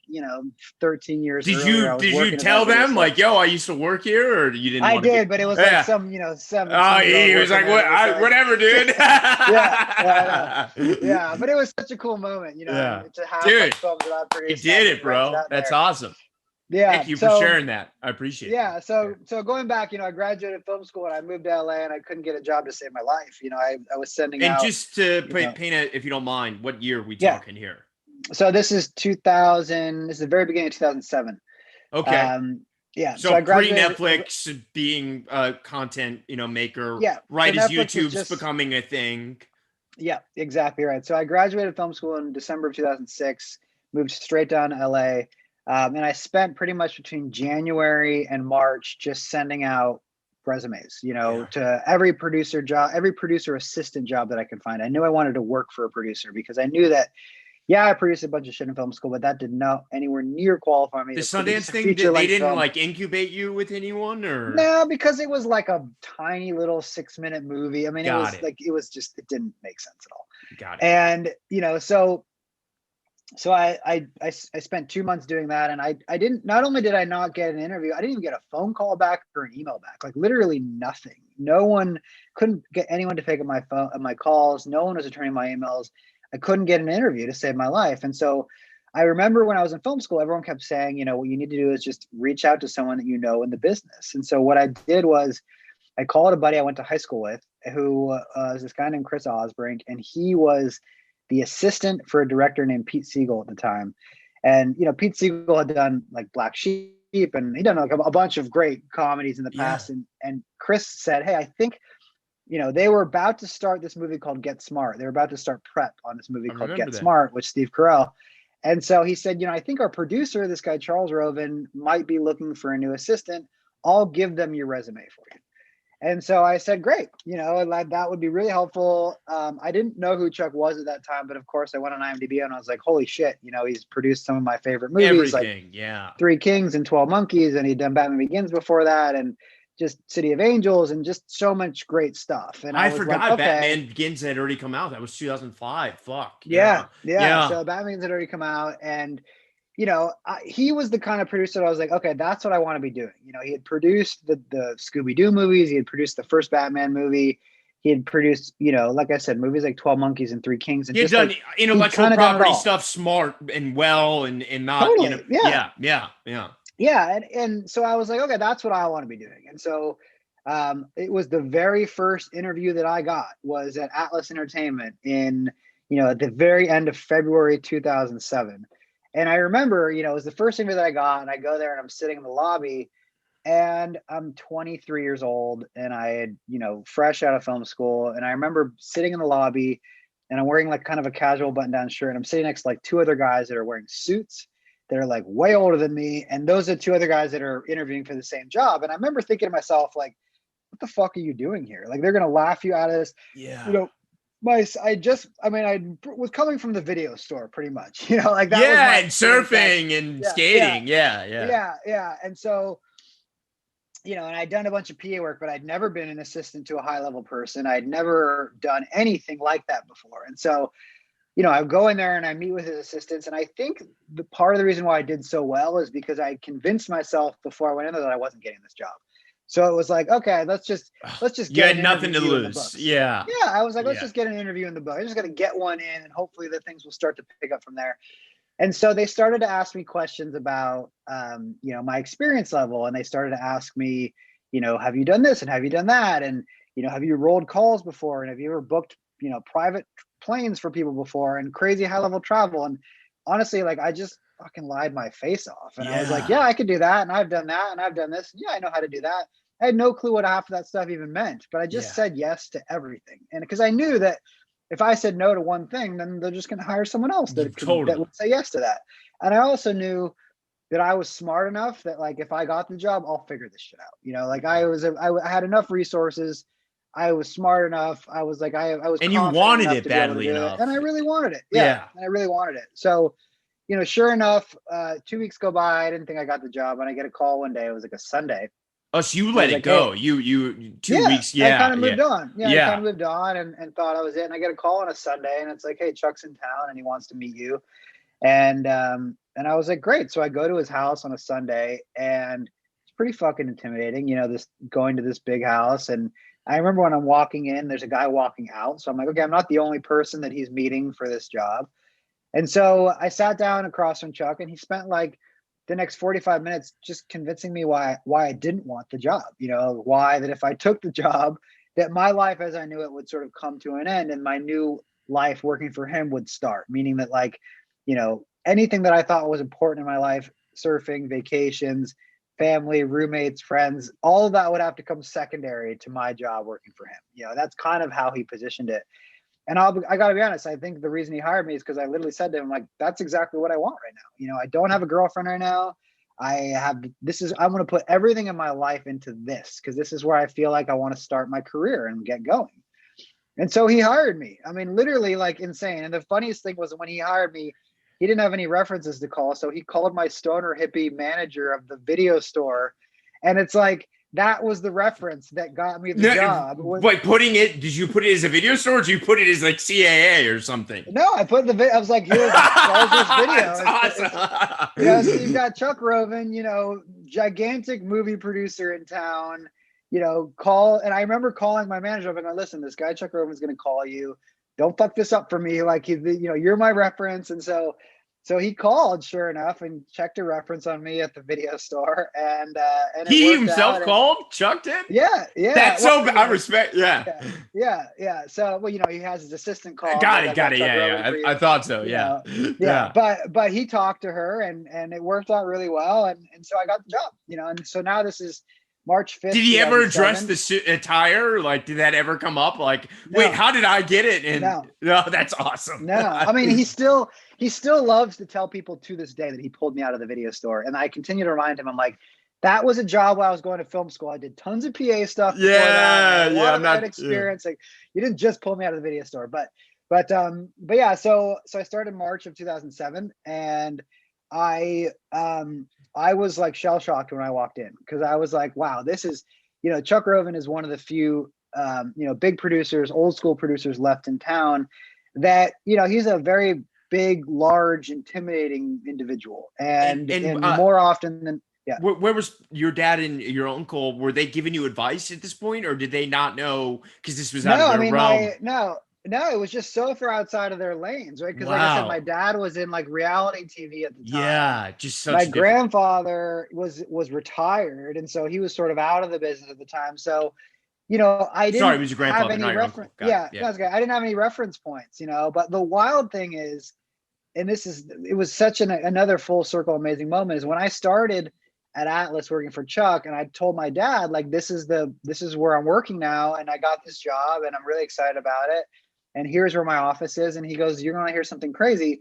13 years. Did you tell them like, yo, I used to work here, or you didn't? I did, but it was like some, 7. Oh, he was like, whatever, dude. yeah. But it was such a cool moment, to have like, films that I produced. You did it, bro. That's awesome. Yeah. Thank you for sharing that. I appreciate it. Yeah. So going back, I graduated film school and I moved to LA, and I couldn't get a job to save my life. I was sending out. And just to paint it, if you don't mind, what year are we talking here? So this is 2000. This is the very beginning of 2007. Okay. Yeah. So I pre-Netflix, being a content, maker. Yeah. Right as YouTube's becoming a thing. Yeah, exactly right. So I graduated film school in December of 2006, moved straight down to LA. And I spent pretty much between January and March just sending out resumes, to every producer job, every producer assistant job that I could find. I knew I wanted to work for a producer because I knew that, I produced a bunch of shit in film school, but that did not anywhere near qualify me. The Sundance thing, they didn't like incubate you with anyone, or? No, because it was like a tiny little 6-minute movie. I mean, it didn't make sense at all. Got it. And, so I spent 2 months doing that, and I didn't. Not only did I not get an interview, I didn't even get a phone call back or an email back. Like literally nothing. Couldn't get anyone to pick up my calls. No one was returning my emails. I couldn't get an interview to save my life, and so I remember when I was in film school, everyone kept saying, what you need to do is just reach out to someone that you know in the business. And so what I did was I called a buddy I went to high school with who was this guy named Chris Osbrink, and he was the assistant for a director named Pete Siegel at the time. And, Pete Siegel had done like Black Sheep, and he'd done like a bunch of great comedies in the past. And Chris said, hey, I think, they were about to start this movie called Get Smart. They were about to start prep on this movie called Get Smart with Steve Carell. And so he said, I think our producer, this guy, Charles Roven, might be looking for a new assistant. I'll give them your resume for you. And so I said, great, that would be really helpful. I didn't know who Chuck was at that time, but of course I went on IMDb and I was like, holy shit, he's produced some of my favorite movies, Everything, like Three Kings and 12 Monkeys, and he'd done Batman Begins before that, and just City of Angels, and just so much great stuff. And I forgot like, okay. Batman Begins had already come out. That was 2005. Fuck. Yeah. So Batman Begins had already come out, and he was the kind of producer that I was like, okay, that's what I want to be doing. He had produced the Scooby-Doo movies. He had produced the first Batman movie. He had produced, like I said, movies like 12 Monkeys and Three Kings. And he had done like, intellectual property stuff smart and well and not, totally. Yeah. And so I was like, okay, that's what I want to be doing. And so it was the very first interview that I got was at Atlas Entertainment in, at the very end of February 2007. And I remember, it was the first interview that I got, and I go there and I'm sitting in the lobby, and I'm 23 years old, and I had, fresh out of film school. And I remember sitting in the lobby, and I'm wearing like kind of a casual button-down shirt, and I'm sitting next to like two other guys that are wearing suits that are like way older than me. And those are two other guys that are interviewing for the same job. And I remember thinking to myself, like, what the fuck are you doing here? Like, they're going to laugh you out of this. Yeah. I was coming from the video store pretty much, like that. Yeah, and surfing and skating. Yeah. And so, and I'd done a bunch of PA work, but I'd never been an assistant to a high level person. I'd never done anything like that before. And so, I go in there and I meet with his assistants. And I think the part of the reason why I did so well is because I convinced myself before I went in there that I wasn't getting this job. So it was like, okay, let's just get. You had nothing to lose. Yeah. I was like, let's just get an interview in the book. I just got to get one in, and hopefully the things will start to pick up from there. And so they started to ask me questions about, my experience level, and they started to ask me, have you done this and have you done that, and have you rolled calls before, and have you ever booked, private planes for people before, and crazy high level travel. And honestly, like, I just fucking lied my face off. And I was like, yeah, I could do that. And I've done that. And I've done this. Yeah, I know how to do that. I had no clue what half of that stuff even meant, but I just said yes to everything. And because I knew that if I said no to one thing, then they're just going to hire someone else that would say yes to that. And I also knew that I was smart enough that, like, if I got the job, I'll figure this shit out. Like I had enough resources. I was smart enough. I was like, I was, and you wanted it badly enough. And I really wanted it. Yeah. And I really wanted it. So, sure enough, 2 weeks go by. I didn't think I got the job. And I get a call one day. It was like a Sunday. Oh, so you let it go. Hey, you 2 weeks. I kind of moved on. I kind of moved on and thought I was it. And I get a call on a Sunday, and it's like, hey, Chuck's in town and he wants to meet you. And I was like, great. So I go to his house on a Sunday, and it's pretty fucking intimidating, this going to this big house. And I remember when I'm walking in, there's a guy walking out. So I'm like, okay, I'm not the only person that he's meeting for this job. And so I sat down across from Chuck, and he spent like the next 45 minutes just convincing me why I didn't want the job, why that if I took the job, that my life as I knew it would sort of come to an end, and my new life working for him would start. Meaning that, like, anything that I thought was important in my life, surfing, vacations, family, roommates, friends, all of that would have to come secondary to my job working for him. That's kind of how he positioned it. And I got to be honest, I think the reason he hired me is because I literally said to him, like, that's exactly what I want right now. I don't have a girlfriend right now. I want to put everything in my life into this, because this is where I feel like I want to start my career and get going. And so he hired me. I mean, literally, like, insane. And the funniest thing was, when he hired me, he didn't have any references to call. So he called my stoner hippie manager of the video store. And it's like, that was the reference that got me the job. Wait, did you put it as a video store, or did you put it as like CAA or something? No, I put I was like, here's this video. That's awesome. So you've got Chuck Roven, gigantic movie producer in town, call. And I remember calling my manager up and going, listen, this guy Chuck Roven's going to call you. Don't fuck this up for me. Like, you're my reference. And so So he called, sure enough, and checked a reference on me at the video store, and it He worked himself out. And called? Chuck did? yeah, That's well, so, I respect, yeah. yeah. So, well, he has his assistant call and Got goes, it, "I got Chuck Rogan yeah. for I you." thought so, yeah. Yeah. Yeah. But he talked to her, and it worked out really well, and so I got the job. And so now this is March 5th, Did he ever address 2007. the attire? Like, did that ever come up? Like, wait, No, how did I get it? And no, no, that's awesome. no. I mean, he still loves to tell people to this day that he pulled me out of the video store, and I continue to remind him. I'm like, that was a job while I was going to film school. I did tons of PA stuff before that. I had a lot of that experience. Like, you didn't just pull me out of the video store, but yeah. So I started March of 2007, and I was like shell shocked when I walked in, because I was like, wow, this is, Chuck Roven is one of the few big producers, old school producers left in town that, he's a very big, large, intimidating individual, and more often than yeah. Where was your dad and your uncle? Were they giving you advice at this point, or did they not know because this was out of their realm? No, it was just so far outside of their lanes, right? Because, like I said, my dad was in like reality TV at the time. Yeah, just such. My grandfather was retired, and so he was sort of out of the business at the time. So, I didn't it was your grandfather, have any reference. Yeah, that's good. I didn't have any reference points, But the wild thing is, and it was such another full circle amazing moment, is when I started at Atlas working for Chuck, and I told my dad, like, this is where I'm working now, and I got this job, and I'm really excited about it, and here's where my office is. And he goes, "You're going to hear something crazy.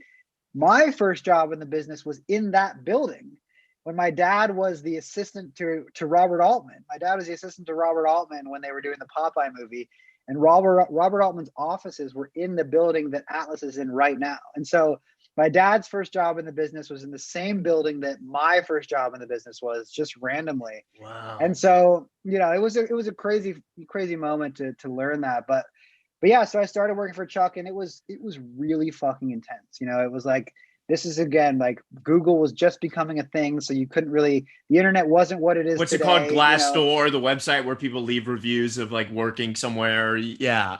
My first job in the business was in that building when my dad was the assistant to Robert Altman. My dad was the assistant to Robert Altman when they were doing the Popeye movie, and Robert Altman's offices were in the building that Atlas is in right now. And so my dad's first job in the business was in the same building that my first job in the business was, just randomly. Wow. And so, it was a crazy moment to learn that. But yeah, so I started working for Chuck, and it was really fucking intense. It was like, this is, again, like, Google was just becoming a thing, so you couldn't really, the internet wasn't what it is What's today, it called? Glassdoor, the website where people leave reviews of like working somewhere. Yeah,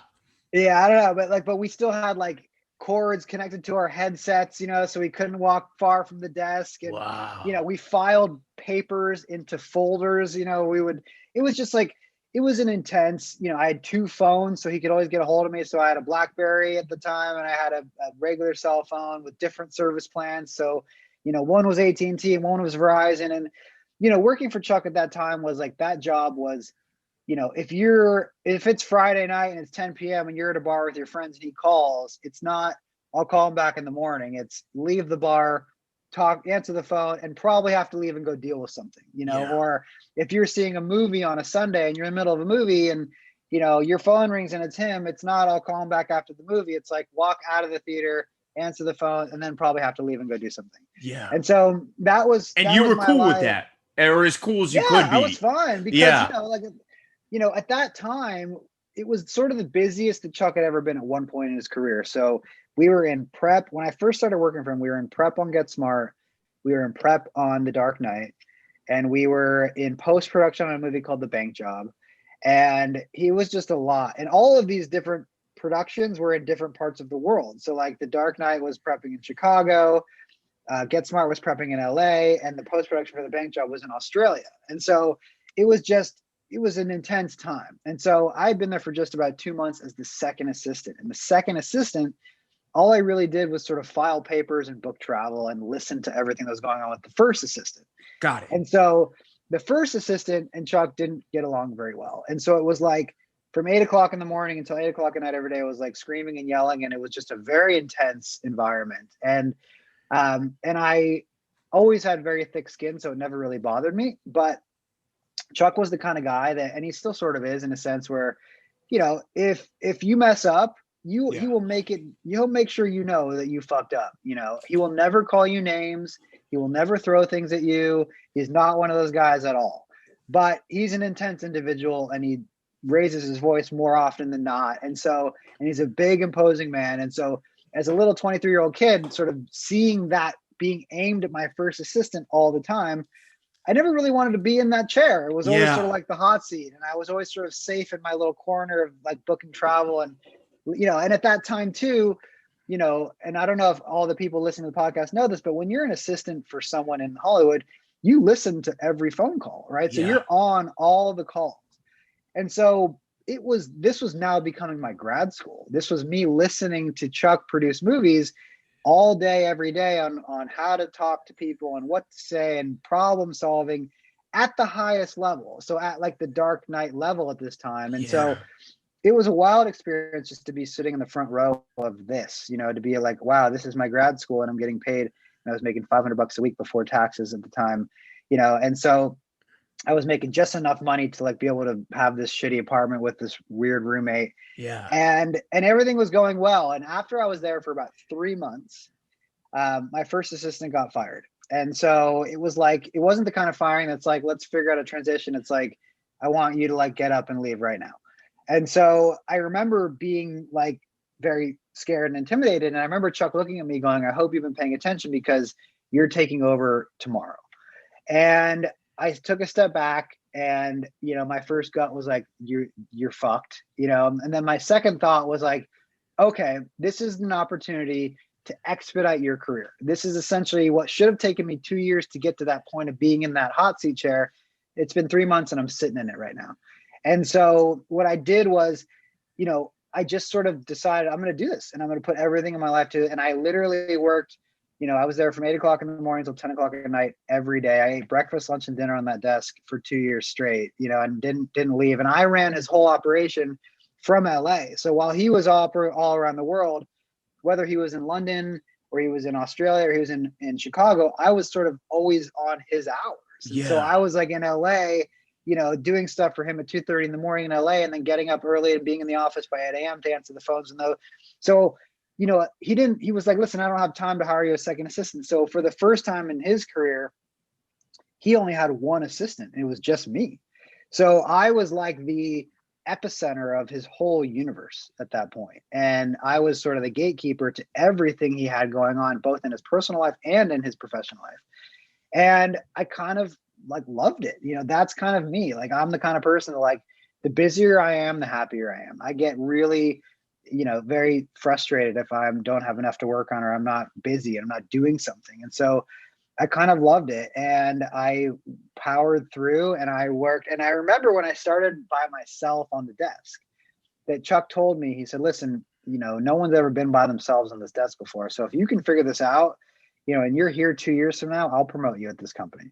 I don't know, but we still had like cords connected to our headsets, so we couldn't walk far from the desk. And wow. We filed papers into folders. It was just like, it was an intense, I had 2 phones, so he could always get a hold of me. So I had a BlackBerry at the time, and I had a regular cell phone with different service plans. So, one was AT&T and one was Verizon. And, working for Chuck at that time was like, that job was, if it's Friday night and it's 10 p.m. and you're at a bar with your friends and he calls, it's not, I'll call him back in the morning. It's leave the bar, answer the phone, and probably have to leave and go deal with something, or if you're seeing a movie on a Sunday and you're in the middle of a movie and, your phone rings and it's him, it's not, I'll call him back after the movie. It's like, walk out of the theater, answer the phone, and then probably have to leave and go do something. Yeah. And so that was, and you were cool with that, or as cool as you could be. I was fine because, at that time, it was sort of the busiest that Chuck had ever been at one point in his career. So we were in prep. When I first started working for him, we were in prep on Get Smart. We were in prep on The Dark Knight. And we were in post-production on a movie called The Bank Job. And he was just a lot. And all of these different productions were in different parts of the world. So like The Dark Knight was prepping in Chicago. Get Smart was prepping in LA. And the post-production for The Bank Job was in Australia. And so it was an intense time. And so I'd been there for just about 2 months as the second assistant. And the second assistant, all I really did was sort of file papers and book travel and listen to everything that was going on with the first assistant. Got it. And so the first assistant and Chuck didn't get along very well. And so it was like from 8 o'clock in the morning until 8 o'clock at night every day, it was like screaming and yelling. And it was just a very intense environment. And I always had very thick skin, so it never really bothered me. But Chuck was the kind of guy that, and he still sort of is in a sense where, if you mess up, he will he'll make sure that you fucked up. He will never call you names. He will never throw things at you. He's not one of those guys at all. But he's an intense individual, and he raises his voice more often than not. And he's a big, imposing man. And so as a little 23-year-old kid, sort of seeing that being aimed at my first assistant all the time, I never really wanted to be in that chair. It was always sort of like the hot seat. And I was always sort of safe in my little corner of like booking travel. And, and at that time too, you know, and I don't know if all the people listening to the podcast know this, but when you're an assistant for someone in Hollywood, you listen to every phone call, right? So Yeah. you're on all the calls. And so this was now becoming my grad school. This was me listening to Chuck produce movies all day, every day on how to talk to people and what to say and problem solving at the highest level. So at like the Dark Knight level at this time. And so Yeah. it was a wild experience just to be sitting in the front row of this, you know, to be like, wow, this is my grad school and I'm getting paid. And I was making $500 a week before taxes at the time, you know, and so I was making just enough money to like be able to have this shitty apartment with this weird roommate, Yeah. and everything was going well. And after I was there for about 3 months, my first assistant got fired. And so it was like, it wasn't the kind of firing that's like, let's figure out a transition. It's like, I want you to like get up and leave right now. And so I remember being like very scared and intimidated. And I remember Chuck looking at me going, I hope you've been paying attention because you're taking over tomorrow. And I took a step back, and, you know, my first gut was like, you're fucked, you know? And then my second thought was like, okay, this is an opportunity to expedite your career. This is essentially what should have taken me 2 years to get to that point of being in that hot seat chair. It's been 3 months and I'm sitting in it right now. And so what I did was, you know, I just sort of decided I'm going to do this and I'm going to put everything in my life to it. And I literally worked, you know, I was there from 8 o'clock in the morning until 10 o'clock at night every day. I ate breakfast, lunch, and dinner on that desk for 2 years straight, you know, and didn't leave. And I ran his whole operation from LA. So while he was all around the world, whether he was in London or he was in Australia or he was in Chicago, I was sort of always on his hours. And so I was like in LA, you know, doing stuff for him at 2:30 in the morning in LA, and then getting up early and being in the office by 8 a.m. to answer the phones. And those. So, you know, he was like, listen, I don't have time to hire you a second assistant. So for the first time in his career, he only had one assistant, and it was just me. So I was like the epicenter of his whole universe at that point. And I was sort of the gatekeeper to everything he had going on, both in his personal life and in his professional life. And I kind of like loved it. You know, that's kind of me. Like, I'm the kind of person that, like, the busier I am, the happier I am. I get really, you know, very frustrated if I don't have enough to work on, or I'm not busy and I'm not doing something. And so I kind of loved it, and I powered through and I worked. And I remember when I started by myself on the desk that Chuck told me, he said, listen, you know, no one's ever been by themselves on this desk before. So if you can figure this out, you know, and you're here 2 years from now, I'll promote you at this company.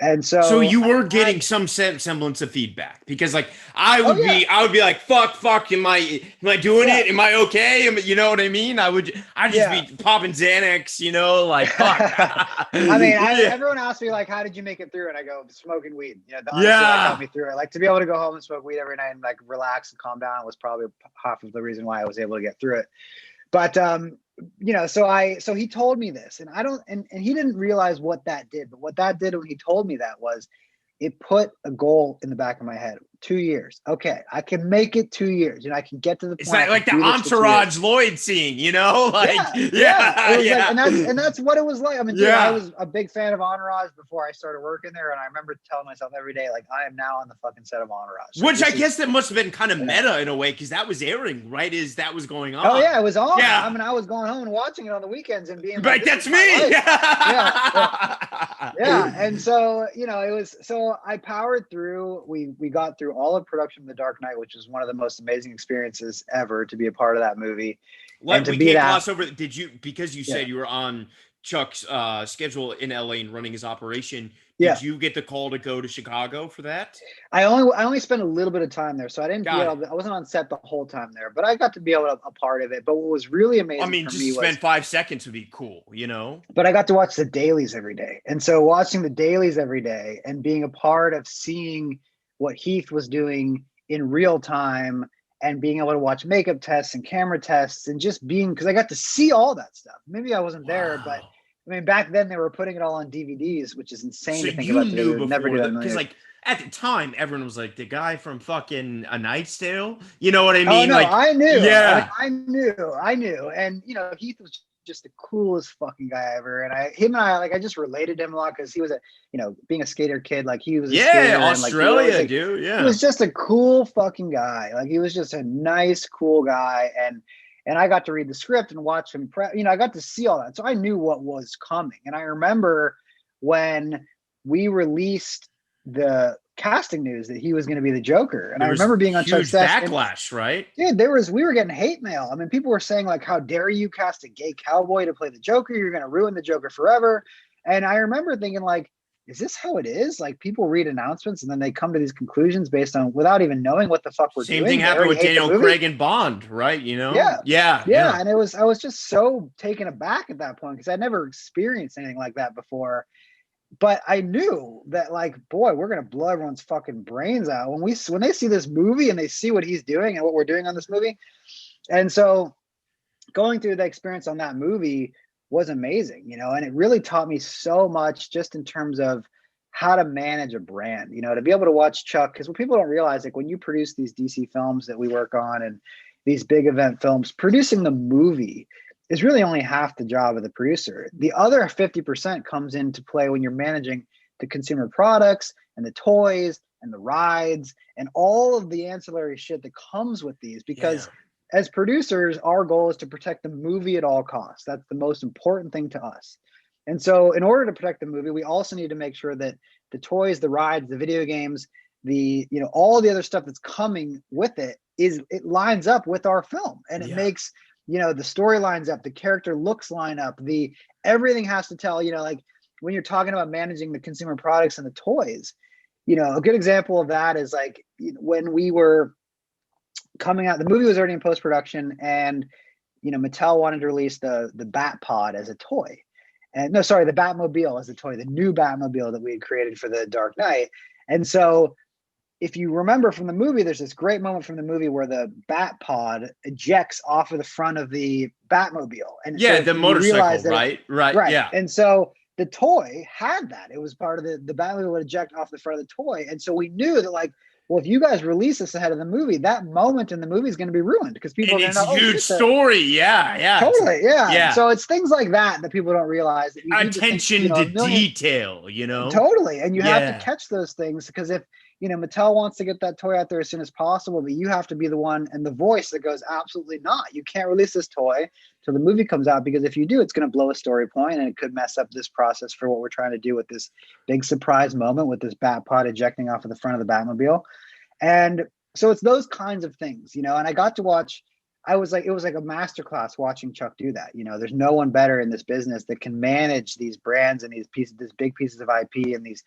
And So so you were I getting had, some semblance of feedback, because like oh yeah, I would be like, fuck, am I doing yeah, it? Am I okay? You know what I mean? I'd just yeah. be popping Xanax, you know, like fuck. I mean, Yeah. everyone asks me like, how did you make it through? And I go, smoking weed. You know, honestly, that got Yeah. me through it. Like, to be able to go home and smoke weed every night and like relax and calm down was probably half of the reason why I was able to get through it. But you know, so he told me this, and I don't, and he didn't realize what that did. But what that did when he told me that was, it put a goal in the back of my head. 2 years. Okay, I can make it 2 years. You know, I can get to the It's point. I like can the do this for 2 years. Entourage Lloyd scene, you know? Like, Yeah, yeah. It yeah, was like, and yeah. that's what it was like. I mean, dude, I Yeah. was a big fan of Entourage before I started working there, and I remember telling myself every day, like, I am now on the fucking set of Entourage. Like, Which I this is, guess that must have been kind of yeah. meta in a way, because that was airing right as that was going Oh on. yeah, it was on. I Yeah. mean, I was going home and watching it on the weekends and being like, Like, this that's is my me. life. Yeah, yeah. Yeah. Yeah, and so, you know, it was, so I powered through. We got through all of production of The Dark Knight, which was one of the most amazing experiences ever to be a part of that movie, and Like, to we be can't that. gloss over. Did you, because you Yeah, said you were on Chuck's schedule in LA and running his operation, yeah. did you get the call to go to Chicago for that? I only spent a little bit of time there, so I didn't be Got it. able. I wasn't on set the whole time there, but I got to be able to a part of it. But what was really I amazing mean, for just to me was, spend 5 seconds would be cool, you know? but I got to watch the dailies every day. And so watching the dailies every day and being a part of seeing what Heath was doing in real time, and being able to watch makeup tests and camera tests, and just being, because I got to see all that stuff. Maybe I wasn't there, but Wow. I mean, back then they were putting it all on DVDs, which is insane So to think you about today. knew They would never do before that in a that, million because years. like at the time, everyone was like the guy from fucking A Knight's Tale. You know what I Oh mean? no, Like, I knew. I mean, yeah, I knew. And you know, Heath was just the coolest fucking guy ever. And him and I, like, I just related to him a lot because he was you know, being a skater kid, like he was a yeah, skater, and like he always Australia, like, dude, he yeah. was just a cool fucking guy. Like, he was just a nice, cool guy. And I got to read the script and watch him prep. I got to see all that. So I knew what was coming. And I remember when we released the casting news that he was going to be the Joker. And I remember being on Chuck's desk. Backlash, right? Dude, we were getting hate mail. I mean, people were saying like, how dare you cast a gay cowboy to play the Joker? You're going to ruin the Joker forever. And I remember thinking like, is this how it is? Like people read announcements and then they come to these conclusions based on without even knowing what the fuck we're doing. Same thing happened with Daniel Craig and Bond, right? Yeah. And I was just so taken aback at that point because I'd never experienced anything like that before. But I knew that like, boy, we're gonna blow everyone's fucking brains out when they see this movie and they see what he's doing and what we're doing on this movie. And so going through the experience on that movie was amazing, and it really taught me so much just in terms of how to manage a brand, to be able to watch Chuck, because what people don't realize, like when you produce these DC films that we work on and these big event films, producing the movie is really only half the job of the producer. The other 50% comes into play when you're managing the consumer products and the toys and the rides and all of the ancillary shit that comes with these, because as producers, our goal is to protect the movie at all costs. That's the most important thing to us. And so in order to protect the movie, we also need to make sure that the toys, the rides, the video games, all the other stuff that's coming with it lines up with our film. And it makes, the story lines up, the character looks line up, everything has to tell, like when you're talking about managing the consumer products and the toys, a good example of that is like when we were coming out, the movie was already in post-production and, Mattel wanted to release the Bat Pod as a toy. And the Batmobile as a toy, the new Batmobile that we had created for the Dark Knight. And so if you remember from the movie, there's this great moment from the movie where the Bat Pod ejects off of the front of the Batmobile. And so the motorcycle, right? Yeah. And so the toy had that. It was part of the Batmobile would eject off the front of the toy. And so we knew that like, well, if you guys release this ahead of the movie, that moment in the movie is going to be ruined because people are going to know. Huge story. Yeah. Totally. Yeah. So it's things like that people don't realize. That attention to detail, Totally. And you have to catch those things because if, Mattel wants to get that toy out there as soon as possible, but you have to be the one and the voice that goes, absolutely not. You can't release this toy till the movie comes out because if you do, it's going to blow a story point and it could mess up this process for what we're trying to do with this big surprise moment with this Bat Pod ejecting off of the front of the Batmobile. And so it's those kinds of things, and I got to watch, it was like a masterclass watching Chuck do that. There's no one better in this business that can manage these brands and these big pieces of IP and these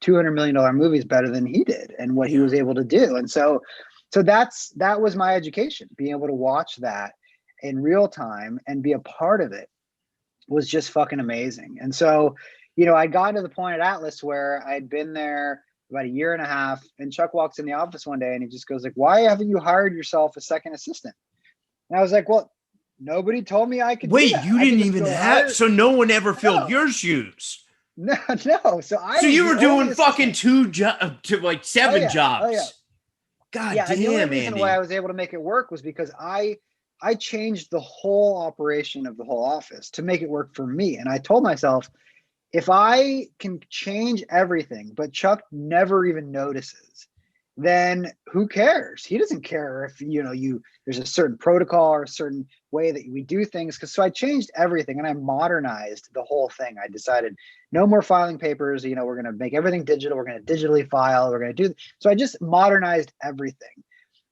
$200 million movies better than he did and what he was able to do. And so that was my education. Being able to watch that in real time and be a part of it was just fucking amazing. And so, I got to the point at Atlas where I'd been there about a year and a half and Chuck walks in the office one day and he just goes like, why haven't you hired yourself a second assistant? And I was like, well, nobody told me I could. Wait, you didn't even have, so no one ever filled your shoes. No. So you were doing fucking seven jobs. Oh, yeah. God damn, and the only reason Andy. why I was able to make it work was because I changed the whole operation of the whole office to make it work for me. And I told myself, if I can change everything, but Chuck never even notices, then who cares? He doesn't care if, there's a certain protocol or a certain way that we do things. So I changed everything and I modernized the whole thing. I decided no more filing papers. We're going to make everything digital. We're going to digitally file. We're going to do. So I just modernized everything.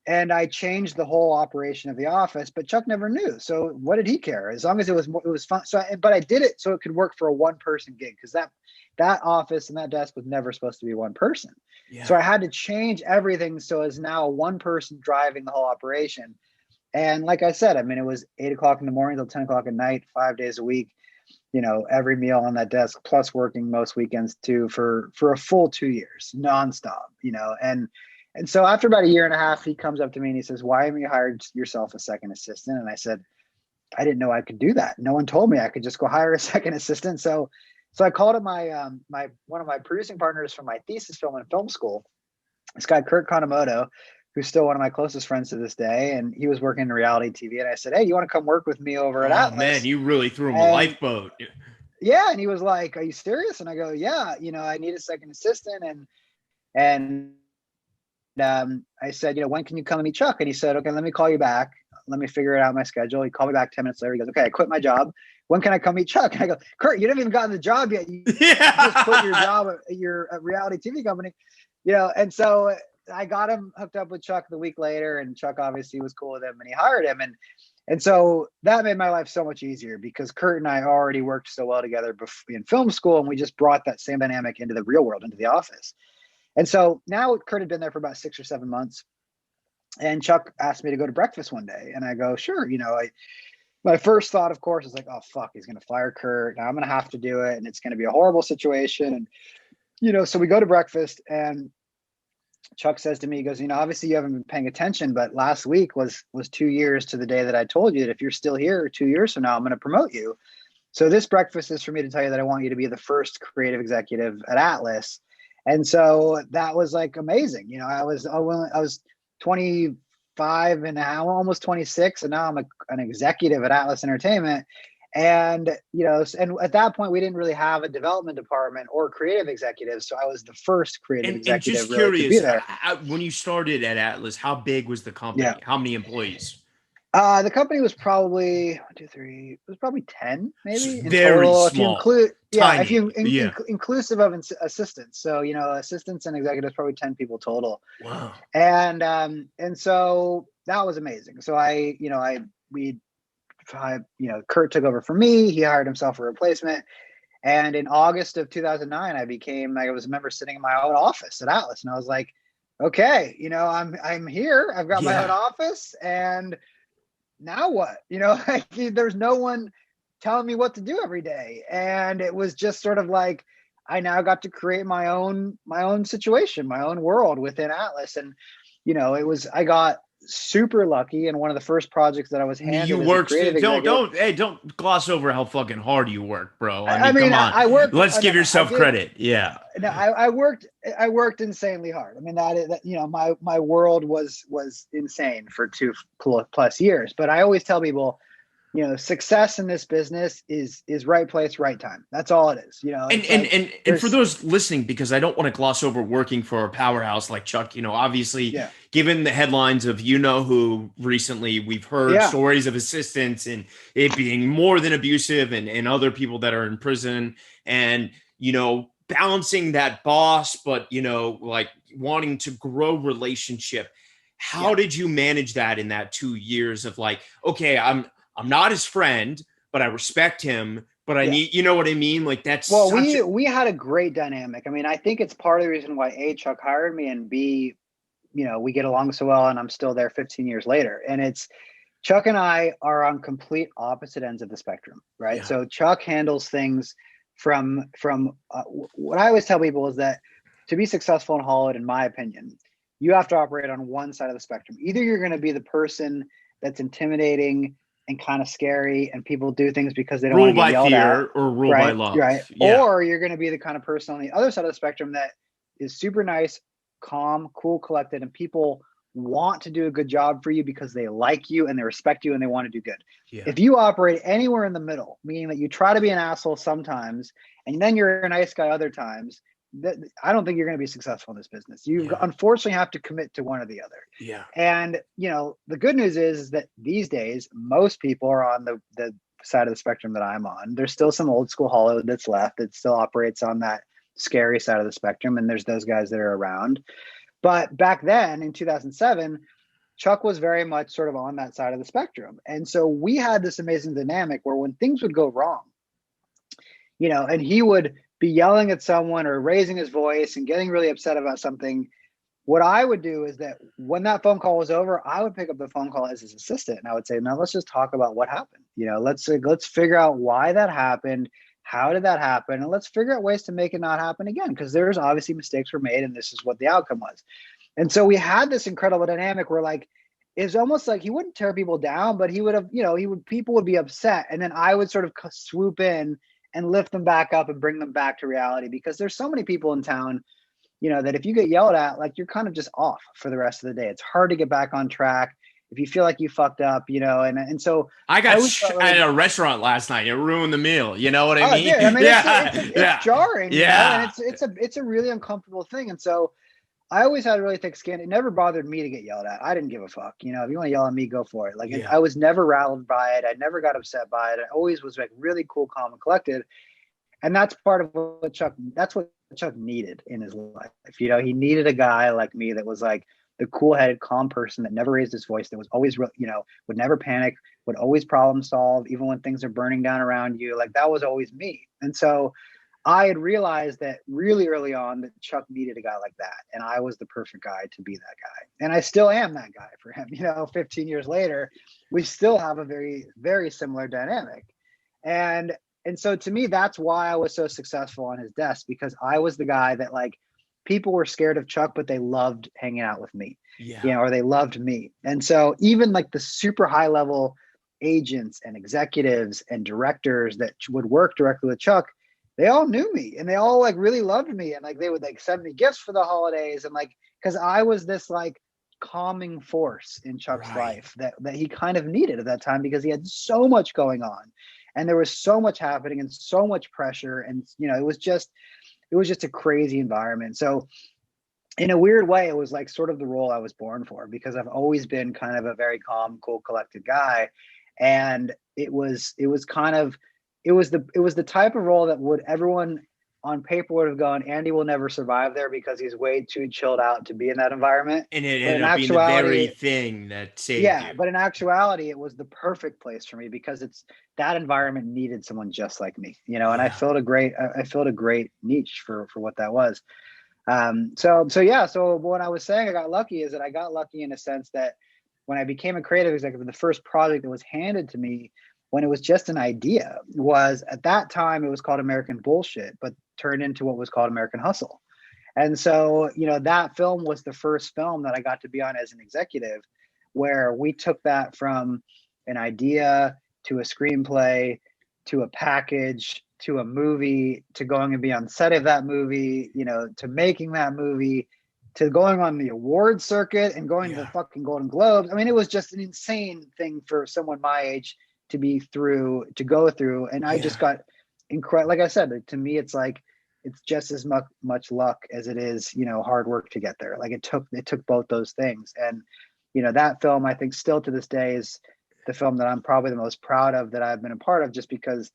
And I changed the whole operation of the office, but Chuck never knew. So what did he care? As long as it was fun. So, but I did it so it could work for a one-person gig because that office and that desk was never supposed to be one person. Yeah. So I had to change everything so it's now one person driving the whole operation. And like I said, it was 8 o'clock in the morning till 10 o'clock at night, 5 days a week. Every meal on that desk, plus working most weekends too for a full 2 years, nonstop. And so after about a year and a half, he comes up to me and he says, why haven't you hired yourself a second assistant? And I said, I didn't know I could do that. No one told me I could just go hire a second assistant. So I called up my one of my producing partners from my thesis film in film school, this guy, Kurt Kanemoto, who's still one of my closest friends to this day. And he was working in reality TV. And I said, hey, you want to come work with me over at Atlas? Man, you really threw him a lifeboat. Yeah. And he was like, are you serious? And I go, yeah, I need a second assistant. And I said, when can you come and meet Chuck? And he said, okay, let me call you back. let me figure it out my schedule. He called me back 10 minutes later. He goes, okay, I quit my job. When can I come meet Chuck? And I go, Kurt, you haven't even gotten the job yet. You just quit your job at your reality TV company, And so I got him hooked up with Chuck the week later, and Chuck obviously was cool with him, and he hired him. And so that made my life so much easier because Kurt and I already worked so well together in film school, and we just brought that same dynamic into the real world, into the office. And so now Kurt had been there for about 6 or 7 months, and Chuck asked me to go to breakfast one day, and I go, sure. My first thought, of course, is like, oh, fuck, he's going to fire Kurt. Now I'm going to have to do it, and it's going to be a horrible situation. And, so we go to breakfast, and Chuck says to me, he goes, obviously you haven't been paying attention, but last week was 2 years to the day that I told you that if you're still here 2 years from now, I'm going to promote you. So this breakfast is for me to tell you that I want you to be the first creative executive at Atlas. And so that was like amazing. I was 25 and now almost 26, and now I'm an executive at Atlas Entertainment. And, and at that point, we didn't really have a development department or creative executives. So I was the first creative executive. And just curious, when you started at Atlas, how big was the company? Yeah. How many employees? The company was probably 1, 2, 3. It was probably 10, maybe. Very total, small. If you include, inclusive of assistants. So assistants and executives, probably 10 people total. Wow. And so that was amazing. So Kurt took over for me. He hired himself a replacement. And in August of 2009, I was a member sitting in my own office at Atlas. And I was like, okay, I'm here. I've got my own office. And now what? There's no one telling me what to do every day. And it was just sort of like, I now got to create my own situation, my own world within Atlas. And, I got super lucky, and one of the first projects that I was handed. You worked. Don't gloss over how fucking hard you work, bro. I mean, come on. I worked. Let's give yourself credit. Yeah. No, I worked insanely hard. I mean, my world was insane for 2+ years. But I always tell people, success in this business is right place, right time. That's all it is. And for those listening, because I don't want to gloss over working for a powerhouse like Chuck, obviously given the headlines of, who recently we've heard stories of assistants and it being more than abusive and other people that are in prison and, balancing that boss, but, like wanting to grow relationship. How did you manage that in that 2 years of like, okay, I'm not his friend, but I respect him, but I need, you know what I mean? Like that's we had a great dynamic. I mean, I think it's part of the reason why A, Chuck hired me, and B, we get along so well, and I'm still there 15 years later. And it's Chuck and I are on complete opposite ends of the spectrum, right? Yeah. So Chuck handles things from what I always tell people is that to be successful in Hollywood, in my opinion, you have to operate on one side of the spectrum. Either you're going to be the person that's intimidating and kind of scary, and people do things because they don't want to get yelled at, or rule by love, right? Yeah. Or you're going to be the kind of person on the other side of the spectrum that is super nice, calm, cool, collected, and people want to do a good job for you because they like you and they respect you and they want to do good. Yeah. If you operate anywhere in the middle, meaning that you try to be an asshole sometimes and then you're a nice guy other times, I don't think you're going to be successful in this business. You unfortunately have to commit to one or the other. Yeah. And, the good news is that these days, most people are on the side of the spectrum that I'm on. There's still some old school Hollywood that's left that still operates on that scary side of the spectrum. And there's those guys that are around. But back then in 2007, Chuck was very much sort of on that side of the spectrum. And so we had this amazing dynamic where when things would go wrong, and he would be yelling at someone or raising his voice and getting really upset about something, what I would do is that when that phone call was over, I would pick up the phone call as his assistant and I would say, now let's just talk about what happened. Let's figure out why that happened. How did that happen? And let's figure out ways to make it not happen again, because there's obviously mistakes were made and this is what the outcome was. And so we had this incredible dynamic where it's almost like he wouldn't tear people down, but he would have, people would be upset. And then I would sort of swoop in and lift them back up and bring them back to reality, because there's so many people in town, that if you get yelled at, you're kind of just off for the rest of the day. It's hard to get back on track if you feel like you fucked up, and so I got at a restaurant last night. It ruined the meal. You know what I mean? Yeah, I mean, it's jarring. And it's a really uncomfortable thing. And so I always had a really thick skin. It never bothered me to get yelled at. I didn't give a fuck. You know, if you want to yell at me, go for it. Like, Yeah. I was never rattled by it. I never got upset by it. I always was like really cool, calm, and collected. And that's part of what Chuck needed in his life. You know, he needed a guy like me that was like the cool-headed, calm person that never raised his voice, that was always, you know, would never panic, would always problem solve, even when things are burning down around you. Like, that was always me. And so I had realized that really early on that Chuck needed a guy like that. And I was the perfect guy to be that guy. And I still am that guy for him. You know, 15 years later, we still have a very, very similar dynamic. And so to me, that's why I was so successful on his desk, because I was the guy that, like, people were scared of Chuck, but they loved hanging out with me, Yeah. you know, or they loved me. And so even like the super high level agents and executives and directors that would work directly with Chuck, they all knew me and they all like really loved me. And like, they would like send me gifts for the holidays. And like, cause I was this like calming force in Chuck's life that he kind of needed at that time, because he had so much going on and there was so much happening and so much pressure. And, you know, it was just a crazy environment. So in a weird way, it was like sort of the role I was born for, because I've always been kind of a very calm, cool, collected guy. And it was the type of role that would everyone on paper would have gone, Andy will never survive there because he's way too chilled out to be in that environment. And it But ended in up being the very actuality, thing that saved yeah, you. but in actuality, it was the perfect place for me, because that environment needed someone just like me, you know. And I filled a great niche for what that was. So when I was saying I got lucky, is that I got lucky in a sense that when I became a creative executive, the first project that was handed to me when it was just an idea was, at that time, it was called American Bullshit, but turned into what was called American Hustle. And so, you know, that film was the first film that I got to be on as an executive, where we took that from an idea to a screenplay to a package to a movie to going and be on set of that movie, you know, to making that movie, to going on the award circuit and going to the fucking Golden Globes. I mean, it was just an insane thing for someone my age to go through. And I just got incredible. Like I said, to me, it's like, it's just as much luck as it is, you know, hard work to get there. Like it took both those things. And, you know, that film, I think still to this day is the film that I'm probably the most proud of that I've been a part of, just because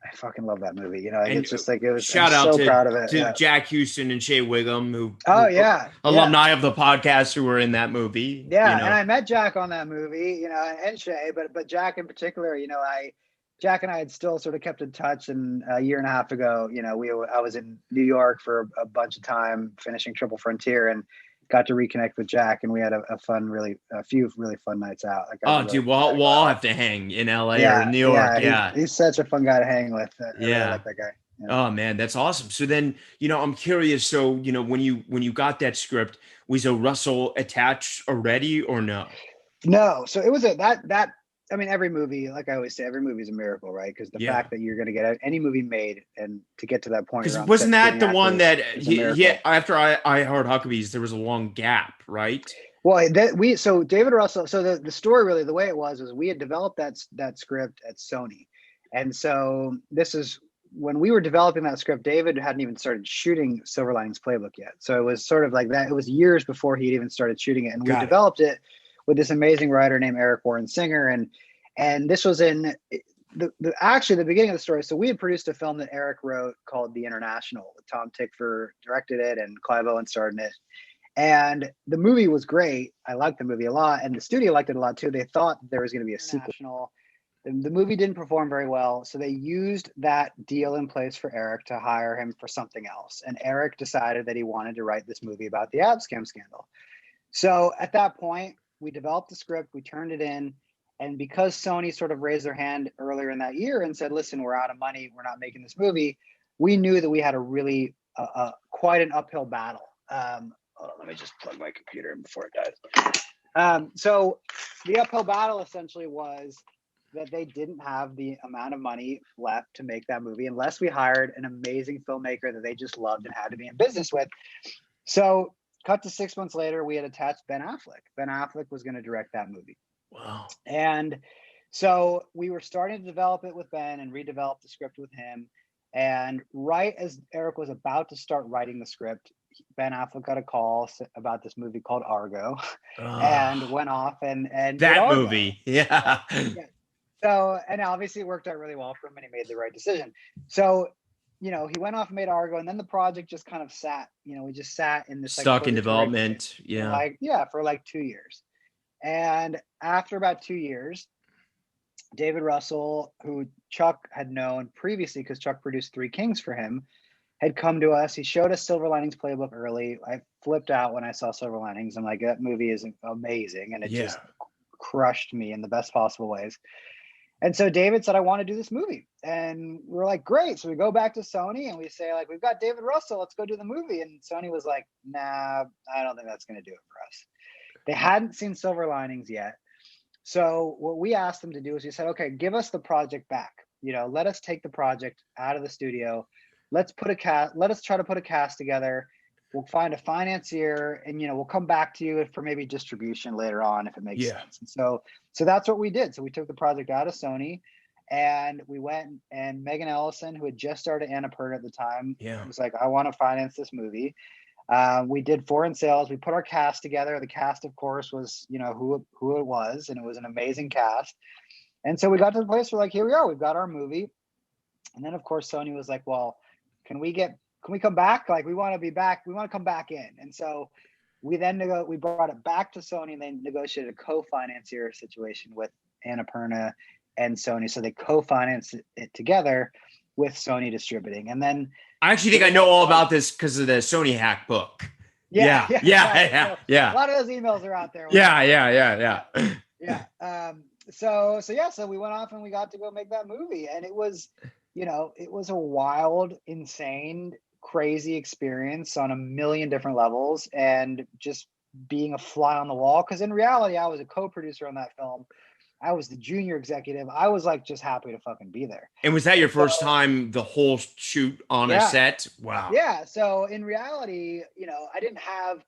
I fucking love that movie. You know, like, it's just like, I'm so proud of it. To Jack Houston and Shea Wiggum, who alumni of the podcast who were in that movie. Yeah, you know. And I met Jack on that movie, you know, and Shea, but Jack in particular, you know, Jack and I had still sort of kept in touch, and a year and a half ago, you know, I was in New York for a bunch of time finishing Triple Frontier, and got to reconnect with Jack, and we had a few really fun nights out. Like, dude, we'll all have to hang in LA or in New York. He's such a fun guy to hang with. I really like that guy. Yeah. Oh man, that's awesome. So then, you know, I'm curious. So, you know, when you got that script, was a Russell attached already or no? No. So it was I mean, every movie, like I always say, every movie is a miracle, right? Because the fact that you're going to get any movie made and to get to that point. Because wasn't that the one that after I Heart Huckabees, there was a long gap, right? Well, so David Russell. So the story really, the way it was we had developed that script at Sony, and so this is when we were developing that script. David hadn't even started shooting Silver Linings Playbook yet, so it was sort of like that. It was years before he'd even started shooting it, and we developed it with this amazing writer named Eric Warren Singer. And this was in the beginning of the story. So we had produced a film that Eric wrote called The International. Tom Tickfor directed it and Clive Owen starred in it. And the movie was great. I liked the movie a lot. And the studio liked it a lot too. They thought there was going to be a sequel. The movie didn't perform very well. So they used that deal in place for Eric to hire him for something else. And Eric decided that he wanted to write this movie about the ab scam scandal. So at that point, we developed the script, we turned it in, and because Sony sort of raised their hand earlier in that year and said, listen, we're out of money, we're not making this movie, we knew that we had a really quite an uphill battle. Let me just plug my computer in before it dies. So the uphill battle essentially was that they didn't have the amount of money left to make that movie unless we hired an amazing filmmaker that they just loved and had to be in business with. So cut to 6 months later, we had attached Ben Affleck. Ben Affleck was going to direct that movie. Wow. And so we were starting to develop it with Ben and redevelop the script with him. And right as Eric was about to start writing the script, Ben Affleck got a call about this movie called Argo, and Oh, went off and did that Argo. movie. Yeah. Yeah. So, and obviously it worked out really well for him, and he made the right decision. So, he went off and made Argo, and then the project just kind of sat. We just sat in this like Stuck in purgatory development. for Yeah. for like 2 years. And after about 2 years, David Russell, who Chuck had known previously because Chuck produced Three Kings for him, had come to us. He showed us Silver Linings Playbook early. I flipped out when I saw Silver Linings. I'm like, that movie is amazing, and it Yeah. just crushed me in the best possible ways. And so David said, I want to do this movie. And we're like, great. So we go back to Sony and we say, like, we've got David Russell, let's go do the movie. And Sony was like, nah, I don't think that's going to do it for us. They hadn't seen Silver Linings yet. So what we asked them to do is we said, okay, give us the project back. Let us take the project out of the studio. Let us try to put a cast together. We'll find a financier, and we'll come back to you for maybe distribution later on if it makes sense. And so that's what we did. So we took the project out of Sony, and we went, and Megan Ellison, who had just started Annapurna at the time, was like, I want to finance this movie. We did foreign sales. We put our cast together. The cast, of course, was who it was, and it was an amazing cast. And so we got to the place where, like, here we are. We've got our movie. And then, of course, Sony was like, well, can we come back? Like, we want to be back. We want to come back in. And so we brought it back to Sony, and they negotiated a co-financier situation with Annapurna and Sony. So they co-financed it together with Sony distributing. And then I actually think I know all about this because of the Sony hack book. Yeah. So a lot of those emails are out there. Yeah. So we went off and we got to go make that movie, and it was a wild, insane, crazy experience on a million different levels, and just being a fly on the wall, because in reality I was a co-producer on that film. I was the junior executive. I was like just happy to fucking be there. And was that your first time the whole shoot on a set? Wow. Yeah. So in reality, I didn't have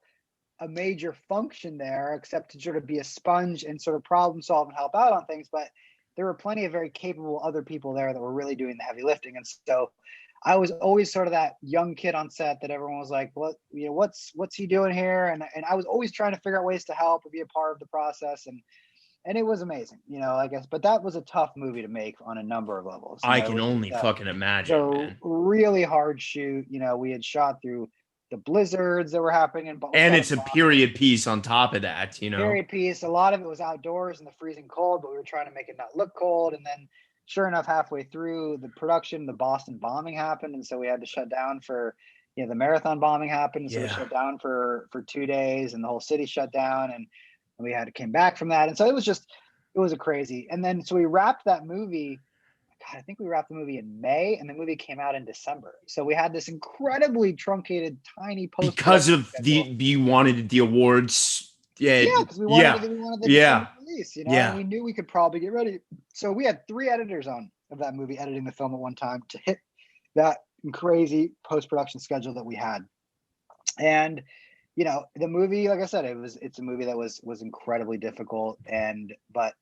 a major function there except to sort of be a sponge and sort of problem solve and help out on things. But there were plenty of very capable other people there that were really doing the heavy lifting. And so I was always sort of that young kid on set that everyone was like, what's he doing here? And I was always trying to figure out ways to help and be a part of the process. And it was amazing, I guess. But that was a tough movie to make on a number of levels. I can only fucking imagine. So really hard shoot. We had shot through the blizzards that were happening, and it's a period piece on top of that. Period piece. A lot of it was outdoors in the freezing cold, but we were trying to make it not look cold. And then, sure enough, halfway through the production, the Boston bombing happened, and so we had to shut down for. The marathon bombing happened, so we shut down for 2 days, and the whole city shut down, and we came back from that. And so it was a crazy. And then, so we wrapped that movie. God, I think we wrapped the movie in May, and the movie came out in December. So we had this incredibly truncated, tiny post because of you wanted the awards. Yeah, because we wanted the December release. And we knew we could probably get ready. So we had 3 editors of that movie editing the film at one time to hit that crazy post-production schedule that we had. And the movie, like I said, it's a movie that was incredibly difficult but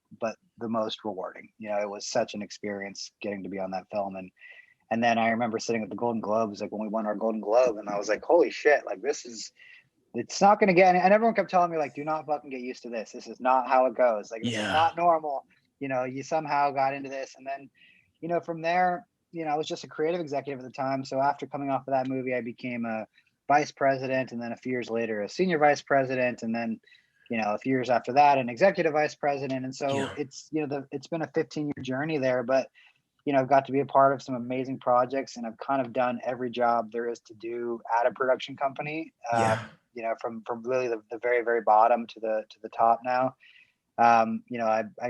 the most rewarding. It was such an experience getting to be on that film. And then I remember sitting at the Golden Globes, like when we won our Golden Globe, and I was like, holy shit, like it's not going to get, and everyone kept telling me, like, do not fucking get used to this. This is not how it goes. Like, it's not normal. You somehow got into this. And then, from there, I was just a creative executive at the time. So after coming off of that movie, I became a vice president, and then a few years later a senior vice president, and then a few years after that an executive vice president. And so it's it's been a 15-year journey there, but I've got to be a part of some amazing projects, and I've kind of done every job there is to do at a production company. From really the very, very bottom to the top now. I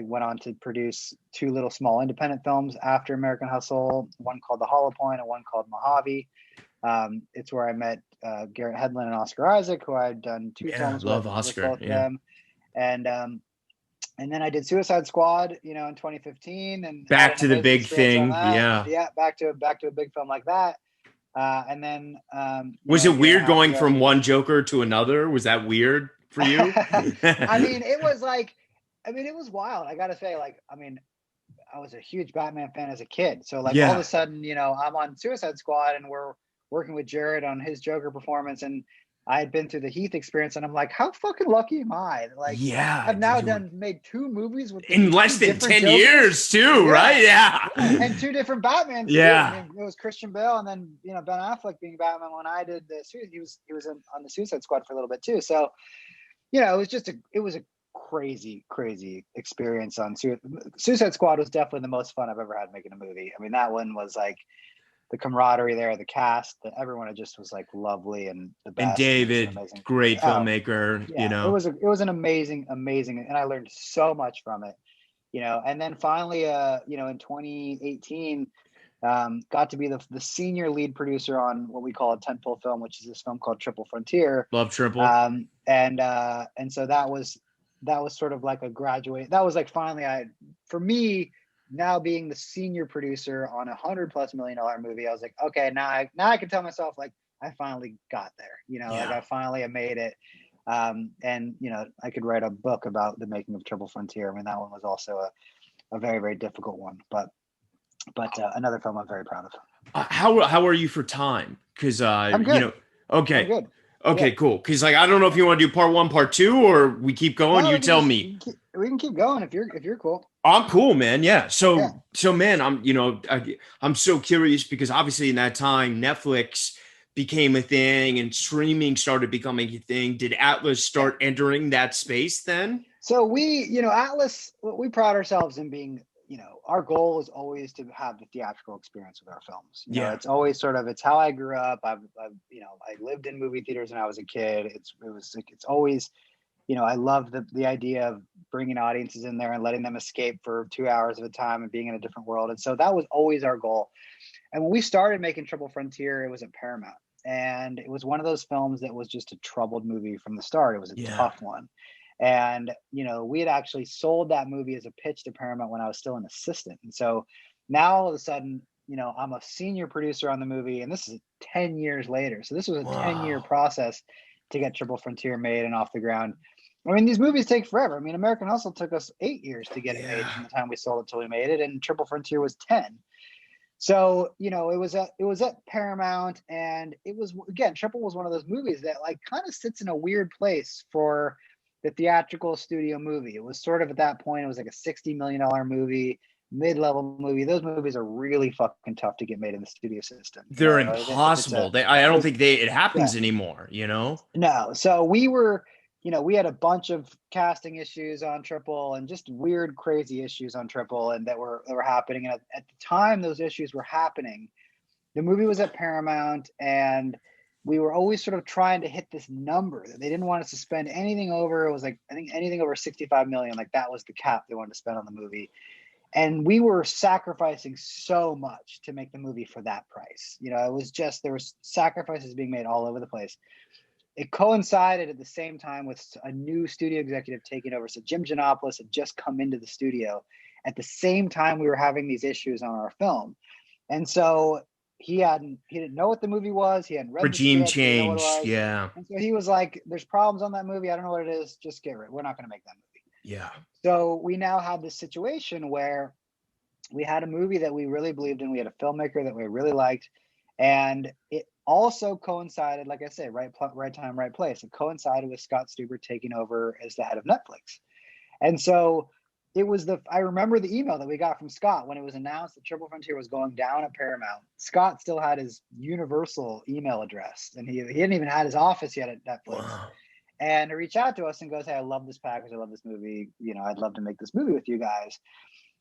went on to produce 2 little small independent films after American Hustle, one called The Hollow Point and one called Mojave. It's where I met Garrett Hedlund and Oscar Isaac, who I'd done 2 films with both of them. And then I did Suicide Squad, in 2015, and back to the big thing. Back to a big film like that. And then was it weird going from one Joker to another? Was that weird for you? It was wild. I gotta say, I was a huge Batman fan as a kid. So all of a sudden, I'm on Suicide Squad, and we're working with Jared on his Joker performance, and I had been through the Heath experience, and I'm like, how fucking lucky am I? Like, Yeah, I've now made 2 movies with in less than different 10 Jokers. years too, right? Yeah. And 2 different Batmans too. I mean, it was Christian Bale, and then Ben Affleck being Batman. When I did he was on the Suicide Squad for a little bit too. So it was a crazy experience on Suicide Squad. Was definitely the most fun I've ever had making a movie. I mean, that one was like the camaraderie there, the cast, everyone just was like lovely and the best. And David, great filmmaker, It was an amazing, and I learned so much from it, and then finally, in 2018, got to be the senior lead producer on what we call a tentpole film, which is this film called Triple Frontier. Love Triple. And so that was sort of like a graduate. That was like finally, for me, now being the senior producer on $100+ million movie, I was like, okay, now I can tell myself like I finally got there. Like I finally have made it. And I could write a book about the making of Triple Frontier. I mean, that one was also a very, very difficult one, but another film I'm very proud of. How are you for time? Because I'm good. Okay. I'm good. Okay, cool. Because like I don't know if you want to do part 1, part 2, or we keep going. No, you tell me. We can keep going if you're cool. I'm cool, man. Yeah. So man, I'm so curious because obviously in that time Netflix became a thing and streaming started becoming a thing. Did Atlas start entering that space then? So we, Atlas, we pride ourselves in being, our goal is always to have the theatrical experience with our films. It's always it's how I grew up. I lived in movie theaters when I was a kid. It's always, I love the idea of bringing audiences in there and letting them escape for 2 hours at a time and being in a different world. And so that was always our goal. And when we started making Triple Frontier, it was at Paramount. And it was one of those films that was just a troubled movie from the start. It was a tough one. And, we had actually sold that movie as a pitch to Paramount when I was still an assistant. And so now all of a sudden, I'm a senior producer on the movie, and this is 10 years later. So this was a 10-year process to get Triple Frontier made and off the ground. I mean, these movies take forever. I mean, American Hustle took us 8 years to get it made from the time we sold it till we made it, and Triple Frontier was 10. So, it was at Paramount, and it was, again, Triple was one of those movies that like kind of sits in a weird place for the theatrical studio movie. It was sort of at that point, it was like a $60 million movie, mid-level movie. Those movies are really fucking tough to get made in the studio system. They're impossible. I don't think it happens anymore, No. So we were, we had a bunch of casting issues on Triple and just weird, crazy issues on Triple and that were happening. And at the time those issues were happening, the movie was at Paramount, and we were always sort of trying to hit this number that they didn't want us to spend anything over. It was like, I think anything over 65 million, like that was the cap they wanted to spend on the movie. And we were sacrificing so much to make the movie for that price. It was just, there was sacrifices being made all over the place. It coincided at the same time with a new studio executive taking over. So Jim Giannopoulos had just come into the studio at the same time we were having these issues on our film. And so he didn't know what the movie was. He hadn't read regime the script, change. And so he was like, there's problems on that movie. I don't know what it is. Just get rid. We're not going to make that movie. Yeah. So we now had this situation where we had a movie that we really believed in. We had a filmmaker that we really liked. And it also coincided, like I say, right time, right place. It coincided with Scott Stuber taking over as the head of Netflix. And so it was I remember the email that we got from Scott when it was announced that Triple Frontier was going down at Paramount. Scott still had his universal email address, and he hadn't even had his office yet at Netflix. Wow. And he reached out to us and goes, hey, I love this package. I love this movie. I'd love to make this movie with you guys.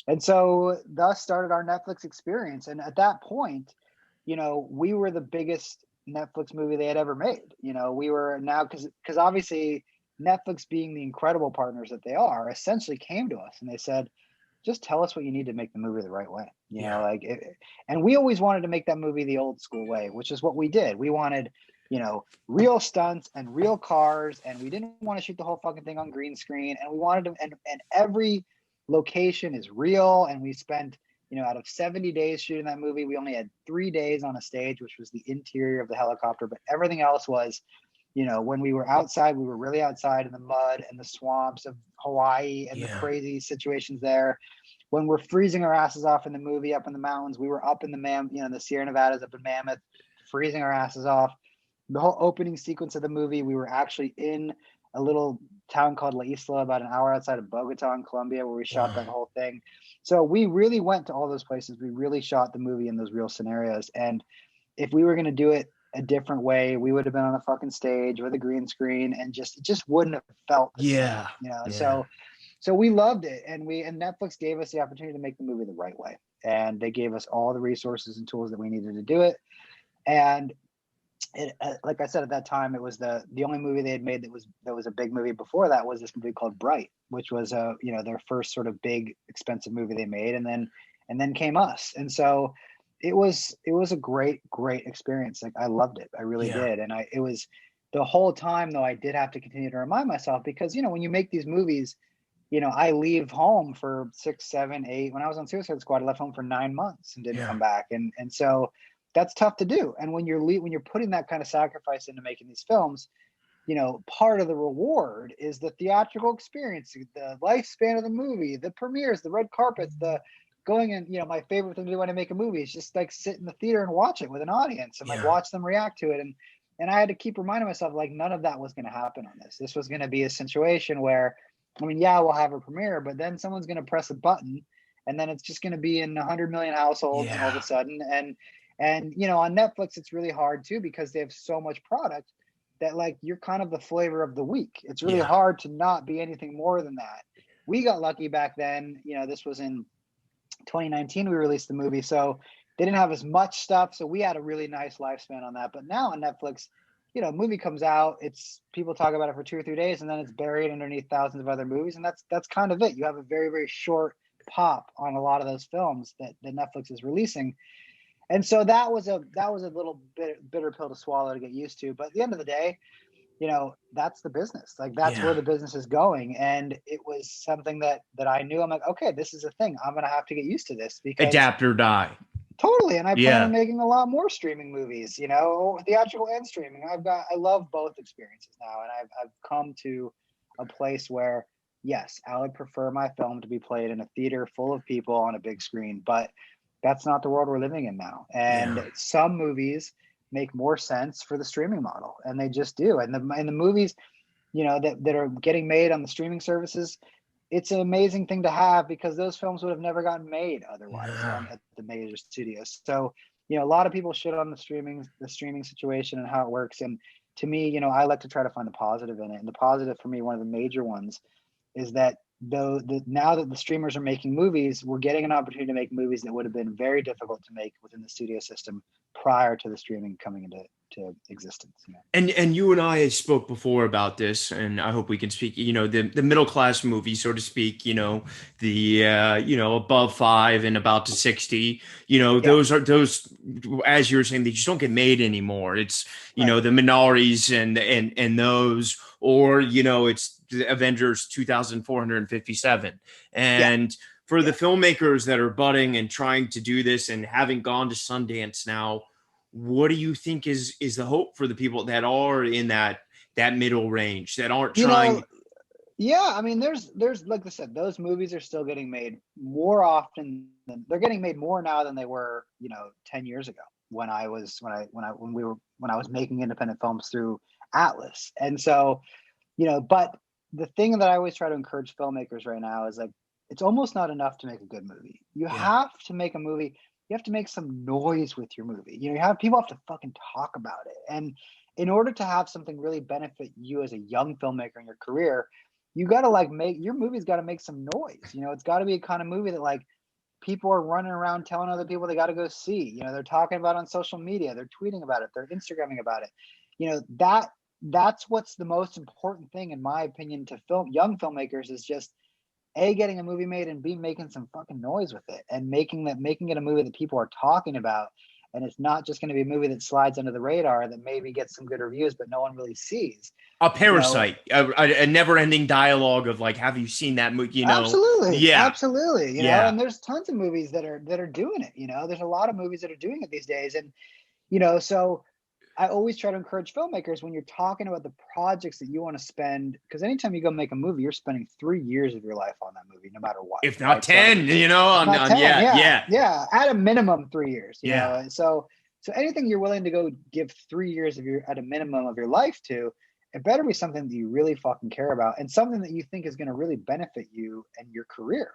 And so thus started our Netflix experience. And at that point, we were the biggest Netflix movie they had ever made. We were now, because obviously Netflix, being the incredible partners that they are, essentially came to us and they said, just tell us what you need to make the movie the right way. And we always wanted to make that movie the old school way, which is what we did. We wanted, real stunts and real cars, and we didn't want to shoot the whole fucking thing on green screen. And we wanted to, and every location is real. And we spent, out of 70 days shooting that movie, we only had 3 days on a stage, which was the interior of the helicopter. But everything else was, when we were outside, we were really outside in the mud and the swamps of Hawaii and the crazy situations there. When we're freezing our asses off in the movie up in the mountains, we were up in the Sierra Nevadas up in Mammoth, freezing our asses off. the whole opening sequence of the movie, we were actually in a little town called La Isla, about an hour outside of Bogota in Colombia, where we shot that whole thing. So we really went to all those places. We really shot the movie in those real scenarios. And if we were going to do it a different way, we would have been on a fucking stage with a green screen, and it just wouldn't have felt the same, you know? Yeah. So we loved it. And Netflix gave us the opportunity to make the movie the right way. And they gave us all the resources and tools that we needed to do it. And like I said, at that time, it was the only movie they had made that was a big movie. Before that was this movie called Bright, which was their first sort of big expensive movie they made, and then came us. And so it was a great experience. Like, I loved it, I really did. And it was the whole time, though, I did have to continue to remind myself, because when you make these movies, I leave home for 6, 7, 8. When I was on Suicide Squad, I left home for 9 months and didn't come back, and so that's tough to do. And when you're putting that kind of sacrifice into making these films, part of the reward is the theatrical experience, the lifespan of the movie, the premieres, the red carpets, the going in. My favorite thing to do when I make a movie is just like sit in the theater and watch it with an audience and like watch them react to it. And I had to keep reminding myself, like, none of that was going to happen on this. This was going to be a situation where, we'll have a premiere, but then someone's going to press a button, and then it's just going to be in 100 million households all of a sudden. And on Netflix, it's really hard too, because they have so much product that, like, you're kind of the flavor of the week. It's really hard to not be anything more than that. We got lucky back then. This was in 2019 we released the movie, so they didn't have as much stuff, so we had a really nice lifespan on that. But now on Netflix, movie comes out, it's people talk about it for 2 or 3 days, and then it's buried underneath thousands of other movies, and that's kind of it. You have a very, very short pop on a lot of those films that Netflix is releasing. And so that was a little bit bitter pill to swallow to get used to. But at the end of the day, that's the business. Like, that's where the business is going. And it was something that I knew. I'm like, okay, this is a thing. I'm going to have to get used to this, because Adapt or die. Totally. And I plan on making a lot more streaming movies, theatrical and streaming. I love both experiences now. And I've come to a place where, yes, I would prefer my film to be played in a theater full of people on a big screen, but that's not the world we're living in now. And some movies make more sense for the streaming model, and they just do. And the movies, that are getting made on the streaming services, it's an amazing thing to have, because those films would have never gotten made otherwise at the major studios. So, a lot of people shit on the streaming situation and how it works. And to me, I like to try to find the positive in it. And the positive for me, one of the major ones, is that now that the streamers are making movies, we're getting an opportunity to make movies that would have been very difficult to make within the studio system prior to the streaming coming into existence. And you and I spoke before about this, and I hope we can speak. The middle class movie, so to speak. The above 5 and about to 60. Those are as you were saying, they just don't get made anymore. It's the Minari's and those, or it's the Avengers 2457. And for the filmmakers that are budding and trying to do this and having gone to Sundance now, what do you think is the hope for the people that are in that middle range, that aren't trying? There's like I said, those movies are still getting made more often than they're getting made more now than they were 10 years ago when I was making independent films through Atlas. And so but the thing that I always try to encourage filmmakers right now is, like, it's almost not enough to make a good movie. You have to make a movie. You have to make some noise with your movie. People have to fucking talk about it. And in order to have something really benefit you as a young filmmaker in your career, you got to make your movie's got to make some noise. It's got to be a kind of movie that, like, people are running around telling other people they got to go see. They're talking about it on social media. They're tweeting about it. They're Instagramming about it. That's what's the most important thing, in my opinion, to young filmmakers, is just A, getting a movie made, and B, making some fucking noise with it, and making it a movie that people are talking about. And it's not just going to be a movie that slides under the radar, that maybe gets some good reviews, but no one really sees. A Parasite, a never-ending dialogue of, like, have you seen that movie? Absolutely. Absolutely. And there's tons of movies that are doing it. There's a lot of movies that are doing it these days. And, so I always try to encourage filmmakers, when you're talking about the projects that you want to spend, because anytime you go make a movie, you're spending 3 years of your life on that movie, no matter what. If not 10, at a minimum 3 years. So So anything you're willing to go give 3 years of your, at a minimum of your life to, it better be something that you really fucking care about and something that you think is going to really benefit you and your career.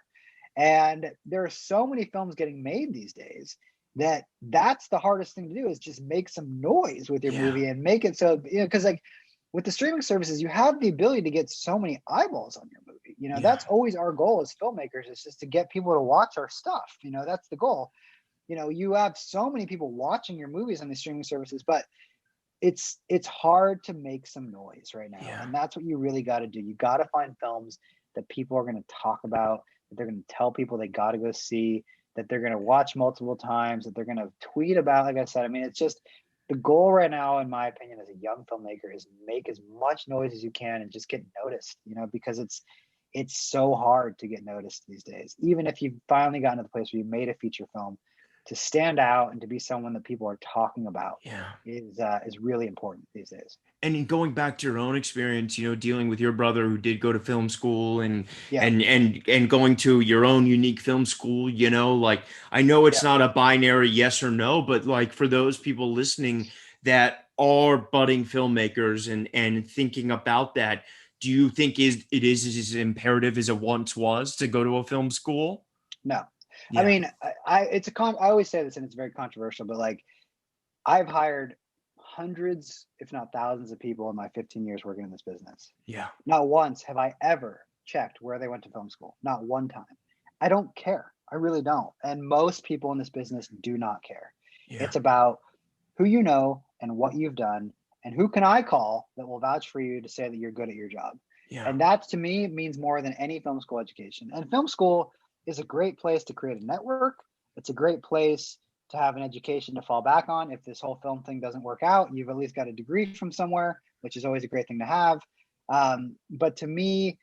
And there are so many films getting made these days that that's the hardest thing to do, is just make some noise with your movie and make it so, you know, because like with the streaming services, you have the ability to get so many eyeballs on your movie. You know, that's always our goal as filmmakers, is just to get people to watch our stuff. You know, that's the goal. You know, you have so many people watching your movies on the streaming services, but it's hard to make some noise right now. And that's what you really got to do. You got to find films that people are going to talk about, that they're going to tell people they got to go see, that they're going to watch multiple times, that they're going to tweet about. Like I said, I mean, it's just the goal right now, in my opinion, as a young filmmaker, is make as much noise as you can and just get noticed, you know, because it's so hard to get noticed these days. Even if you've finally gotten to the place where you made a feature film, to stand out and to be someone that people are talking about is really important these days. And in going back to your own experience, you know, dealing with your brother who did go to film school, and going to your own unique film school, you know, like, I know it's not a binary yes or no, but like for those people listening that are budding filmmakers and thinking about that, do you think it is as imperative as it once was to go to a film school? No. I mean, I always say this, and it's very controversial, but like, I've hired hundreds, if not thousands of people in my 15 years working in this business. Yeah. Not once have I ever checked where they went to film school. Not one time. I don't care. I really don't. And most people in this business do not care. It's about who you know and what you've done, and who can I call that will vouch for you to say that you're good at your job. And that, to me, means more than any film school education. And film school is a great place to create a network. It's a great place to have an education to fall back on. If this whole film thing doesn't work out, you've at least got a degree from somewhere, which is always a great thing to have. But to me,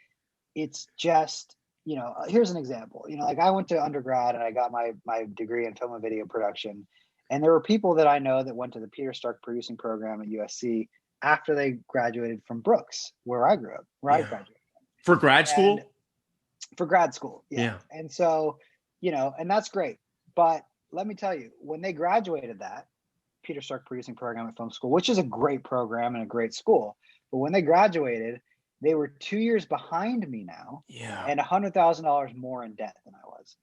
it's just, you know, here's an example. You know, like, I went to undergrad and I got my degree in film and video production. And there were people that I know that went to the Peter Stark producing program at USC after they graduated from Brooks, where I grew up, where I graduated. For grad school? For grad school. And so, you know, and that's great. But let me tell you, when they graduated that Peter Stark producing program at film school, which is a great program and a great school, but when they graduated, they were 2 years behind me now, and $100,000 more in debt than I was.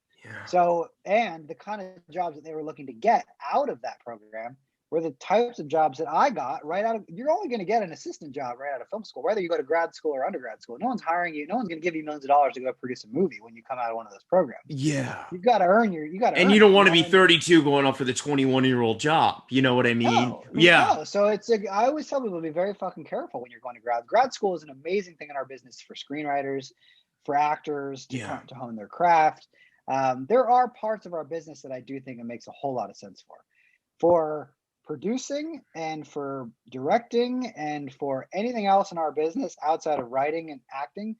So, and the kind of jobs that they were looking to get out of that program were the types of jobs that I got right out of. You're only going to get an assistant job right out of film school, whether you go to grad school or undergrad school. No one's hiring you. No one's going to give you millions of dollars to go produce a movie when you come out of one of those programs. You've got to earn your. And you don't want to be 32 going off for the 21-year-old job. You know what I mean? No. So I always tell people to be very fucking careful when you're going to grad school. Is an amazing thing in our business for screenwriters, for actors to hone their craft. There are parts of our business that I do think it makes a whole lot of sense for producing and for directing and for anything else in our business outside of writing and acting.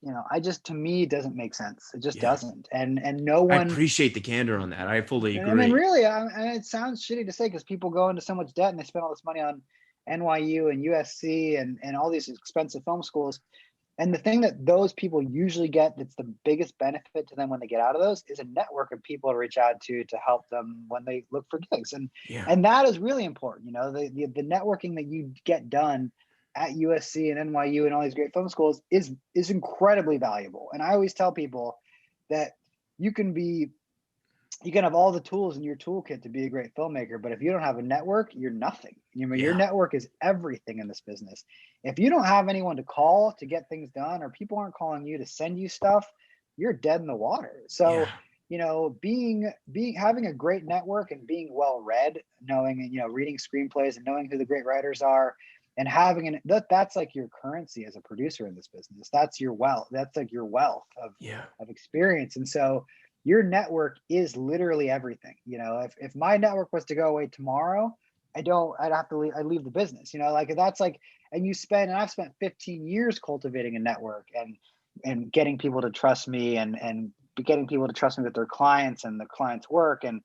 You know, to me, it doesn't make sense. It just doesn't. And no one. I appreciate the candor on that. I fully agree. I mean, really, and it sounds shitty to say because people go into so much debt and they spend all this money on NYU and USC and all these expensive film schools. And the thing that those people usually get that's the biggest benefit to them when they get out of those is a network of people to reach out to help them when they look for gigs. And that is really important. You know, the networking that you get done at USC and NYU and all these great film schools is incredibly valuable. And I always tell people that you can have all the tools in your toolkit to be a great filmmaker, but if you don't have a network, you're nothing. Your network is everything in this business. If you don't have anyone to call to get things done, or people aren't calling you to send you stuff, you're dead in the water. So, you know, having a great network and being well read, knowing, you know, reading screenplays and knowing who the great writers are, and having that's like your currency as a producer in this business. That's your wealth. That's like your wealth of experience. And so your network is literally everything. You know, if my network was to go away tomorrow, I'd leave the business, you know, like that's like, and I've spent 15 years cultivating a network and getting people to trust me and getting people to trust me with their clients and the clients' work and,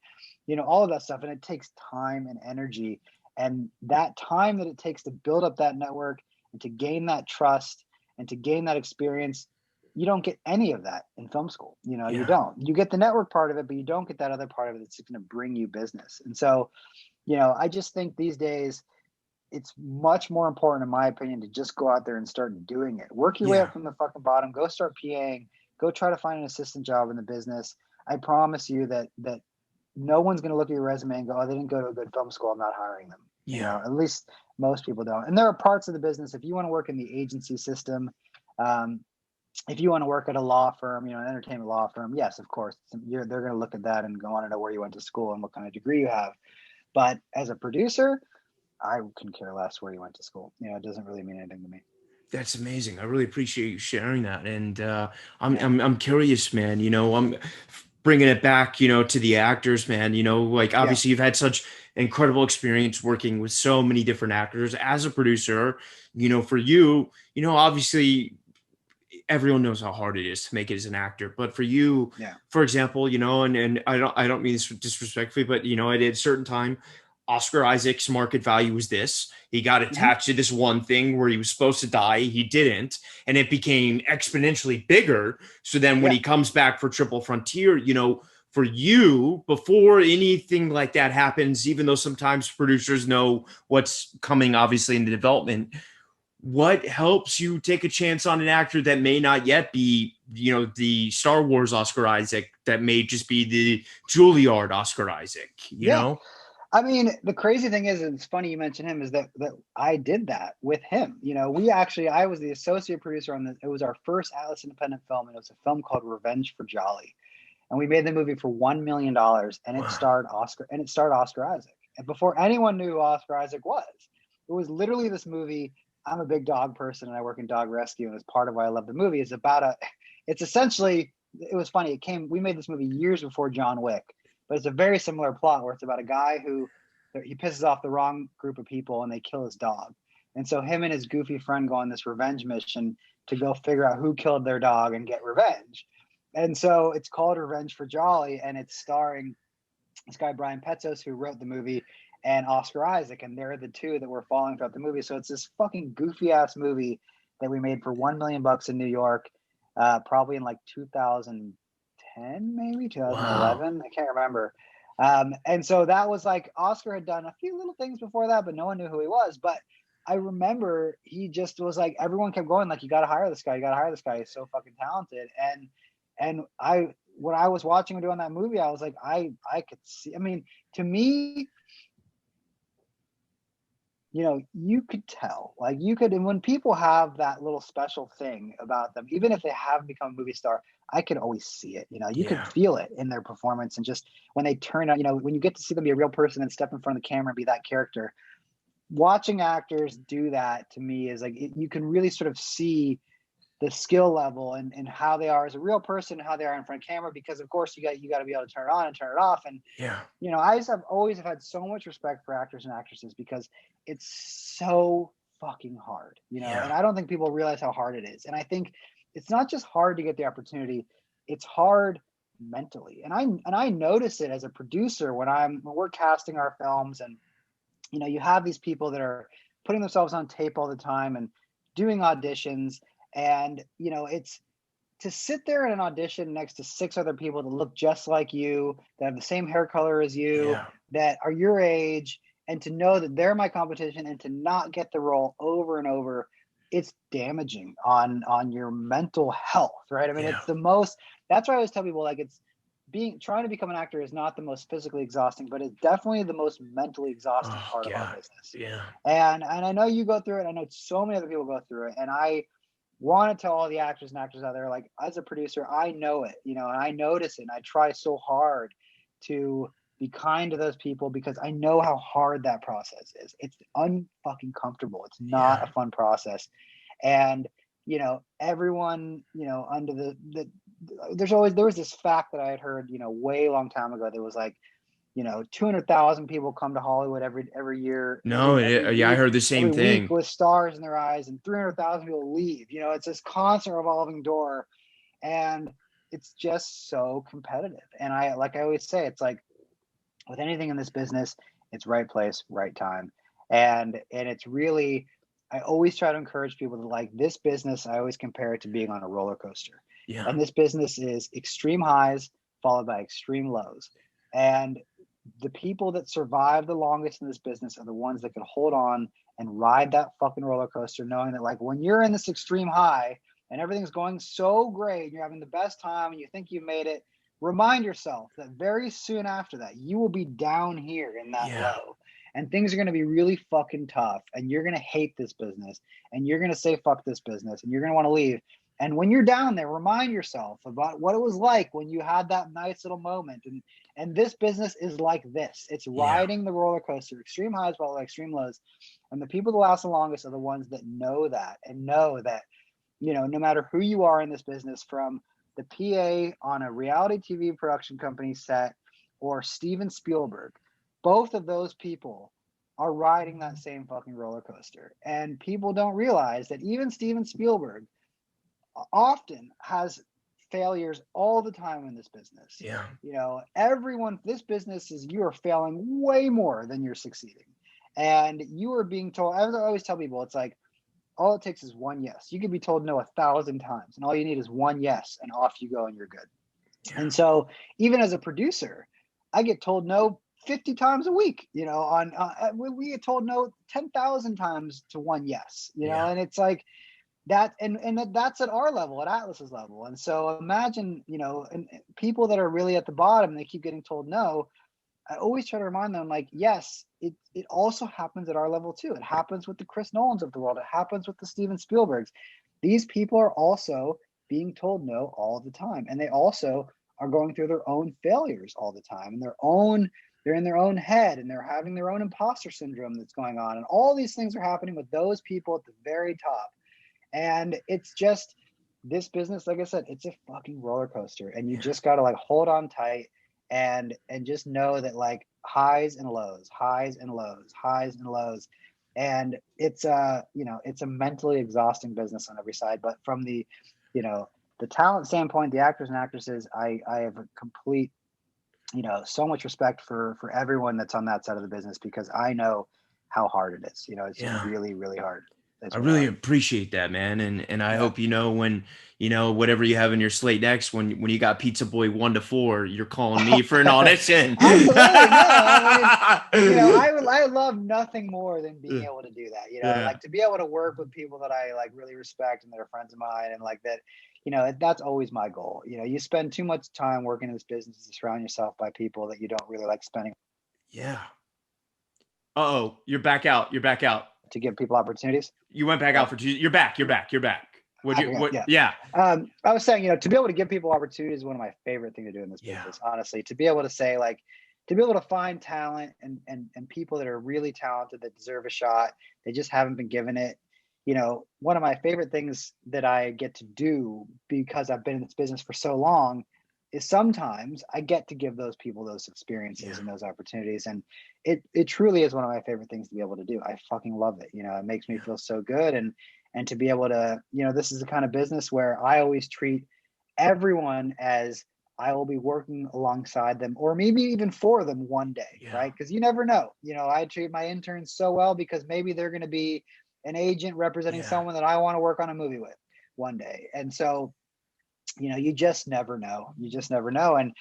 you know, all of that stuff. And it takes time and energy, and that time that it takes to build up that network and to gain that trust and to gain that experience, you don't get any of that in film school. You know, you don't. You get the network part of it, but you don't get that other part of it that's going to bring you business. And so I just think these days it's much more important, in my opinion, to just go out there and start doing it. Work your way Yeah. up from the fucking bottom. Go start PAing. Go try to find an assistant job in the business. I promise you that no one's going to look at your resume and go, "Oh, they didn't go to a good film school. I'm not hiring them." Yeah. At least most people don't. And there are parts of the business, if you want to work in the agency system, um, if you want to work at a law firm, an entertainment law firm, yes, of course, they're going to look at that and want to know where you went to school and what kind of degree you have. But as a producer, I can care less where you went to school. It doesn't really mean anything to me. That's amazing. I really appreciate you sharing that. And I'm, Yeah. I'm curious, man. I'm bringing it back, to the actors, man. Like Yeah. obviously you've had such incredible experience working with so many different actors as a producer. For you, obviously everyone knows how hard it is to make it as an actor. But for you, Yeah. for example, and I don't mean this disrespectfully, but at a certain time, Oscar Isaac's market value was this. He got Mm-hmm. attached to this one thing where he was supposed to die. He didn't. And it became exponentially bigger. So then when Yeah. he comes back for Triple Frontier, for you, before anything like that happens, even though sometimes producers know what's coming, obviously, in the development, what helps you take a chance on an actor that may not yet be, the Star Wars Oscar Isaac, that may just be the Juilliard Oscar Isaac, Yeah. I mean, the crazy thing is, and it's funny you mentioned him, is that I did that with him. I was the associate producer on this. It was our first Atlas independent film, and it was a film called Revenge for Jolly. And we made the movie for $1 million, and it Wow. starred Oscar Isaac. And before anyone knew who Oscar Isaac was, it was literally this movie. I'm a big dog person, and I work in dog rescue, and it's part of why I love the movie. It's essentially, it was funny. We made this movie years before John Wick, but it's a very similar plot where it's about a guy who he pisses off the wrong group of people and they kill his dog. And so him and his goofy friend go on this revenge mission to go figure out who killed their dog and get revenge. And so it's called Revenge for Jolly, and it's starring this guy Brian Petzos, who wrote the movie, and Oscar Isaac, and they're the two that were following throughout the movie. So it's this fucking goofy ass movie that we made for $1 million in New York, probably in like 2010, maybe Wow. 2011. I can't remember. And so that was like, Oscar had done a few little things before that, but no one knew who he was. But I remember he just was like, everyone kept going like, you got to hire this guy. You got to hire this guy. He's so fucking talented. And when I was watching him doing that movie, I was like, I could see, I mean, to me, you could tell, like and when people have that little special thing about them, even if they haven't become a movie star, I could always see it. You could Yeah. feel it in their performance, and just when they turn out, when you get to see them be a real person and step in front of the camera and be that character. Watching actors do that, to me, is like, you can really sort of see the skill level and how they are as a real person and how they are in front of camera, because of course you got to be able to turn it on and turn it off. And Yeah. I just have always had so much respect for actors and actresses, because it's so fucking hard, Yeah. and I don't think people realize how hard it is. And I think it's not just hard to get the opportunity, it's hard mentally. And I notice it as a producer when we're casting our films, and you have these people that are putting themselves on tape all the time and doing auditions, and it's to sit there in an audition next to six other people that look just like you, that have the same hair color as you, Yeah. that are your age, and to know that they're my competition and to not get the role over and over, it's damaging on your mental health, right? I mean, Yeah. it's the most. That's why I always tell people, like, it's trying to become an actor is not the most physically exhausting, but it's definitely the most mentally exhausting Oh part of our God. business. Yeah. And I know you go through it. I know so many other people go through it, and I want to tell all the actors and actors out there, like, as a producer, I know it, and I notice it, and I try so hard to be kind to those people, because I know how hard that process is. It's unfucking comfortable. It's not Yeah. a fun process. And everyone, under there was this fact that I had heard, way long time ago, that was like, 200,000 people come to Hollywood every year, No. Yeah. I heard the every same week, thing. with stars in their eyes, and 300,000 people leave. It's this constant revolving door, and it's just so competitive. And like I always say, it's like with anything in this business, it's right place, right time. And it's really, I always try to encourage people to, like, this business, I always compare it to being on a roller coaster. Yeah. And this business is extreme highs followed by extreme lows. And the people that survive the longest in this business are the ones that can hold on and ride that fucking roller coaster, knowing that like when you're in this extreme high and everything's going so great and you're having the best time and you think you made it, remind yourself that very soon after that, you will be down here in that low. And things are going to be really fucking tough. And you're going to hate this business. And you're going to say, fuck this business. And you're going to want to leave. And when you're down there, remind yourself about what it was like when you had that nice little moment. And this business is like this. It's riding the roller coaster, extreme highs, but like extreme lows. And the people that last the longest are the ones that know that and know that, you know, no matter who you are in this business, from the PA on a reality TV production company set or Steven Spielberg, both of those people are riding that same fucking roller coaster. And people don't realize that even Steven Spielberg often has failures all the time in this business. Yeah. You know, everyone, this business is, you are failing way more than you're succeeding. And you are being told, I always tell people, it's like, all it takes is one yes. You can be told no 1,000 times, and all you need is one yes, and off you go and you're good. Yeah. And so even as a producer, I get told no 50 times a week, you know, we get told no 10,000 times to one yes, you know, and it's like that, and that's at our level, at Atlas's level. And so imagine, you know, and people that are really at the bottom, they keep getting told no. I always try to remind them, like, yes, it also happens at our level too. It happens with the Chris Nolans of the world. It happens with the Steven Spielbergs. These people are also being told no all the time. And they also are going through their own failures all the time, and they're in their own head, and they're having their own imposter syndrome that's going on. And all these things are happening with those people at the very top. And it's just, this business, like I said, it's a fucking roller coaster, and you just got to like hold on tight and just know that, like, highs and lows, highs and lows, highs and lows. And it's you know, it's a mentally exhausting business on every side. But from the, you know, the talent standpoint, the actors and actresses, I have a complete, you know, so much respect for everyone that's on that side of the business, because I know how hard it is. You know, it's really, really hard. I really appreciate that, man. And I hope, you know, when, you know, whatever you have in your slate next, when you got Pizza Boy 1 to 4, you're calling me for an audition. Absolutely. No, I mean, you know, I love nothing more than being able to do that. You know, like to be able to work with people that I like really respect and that are friends of mine, and like that, you know, that's always my goal. You know, you spend too much time working in this business to surround yourself by people that you don't really like spending. Yeah. Uh-oh, you're back out. You're back out. To give people opportunities. You went back out for 2. You're back. What? Yeah. I was saying, you know, to be able to give people opportunities is one of my favorite things to do in this business, honestly. To be able to say, like, to be able to find talent and people that are really talented, that deserve a shot, they just haven't been given it. You know, one of my favorite things that I get to do, because I've been in this business for so long, is sometimes I get to give those people those experiences and those opportunities. And it truly is one of my favorite things to be able to do. I fucking love it. You know, it makes me feel so good. And to be able to, you know, this is the kind of business where I always treat everyone as I will be working alongside them, or maybe even for them one day, right? Because you never know. You know, I treat my interns so well because maybe they're going to be an agent representing someone that I want to work on a movie with one day. And so, you know, you just never know. You just never know. And,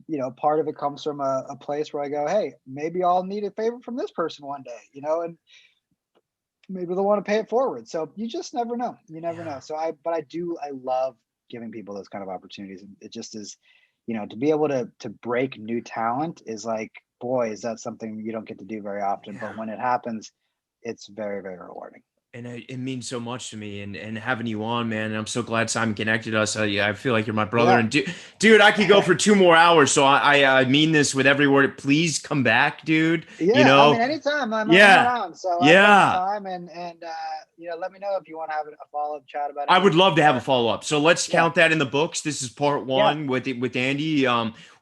you know, part of it comes from a place where I go, hey, maybe I'll need a favor from this person one day, you know, and maybe they'll want to pay it forward. So you just never know. You never know. So I love giving people those kind of opportunities. And it just is, you know, to be able to break new talent is like, boy, is that something you don't get to do very often. But when it happens, it's very, very rewarding. And it means so much to me, and having you on, man. And I'm so glad Simon connected us. I feel like you're my brother. And dude, I could go for 2 more hours. So I mean this with every word. Please come back, dude. Yeah, you know, I mean, anytime I'm around. So time and you know, let me know if you want to have a follow-up chat about it. I would love to have a follow-up. So let's count that in the books. This is part 1 with Andy.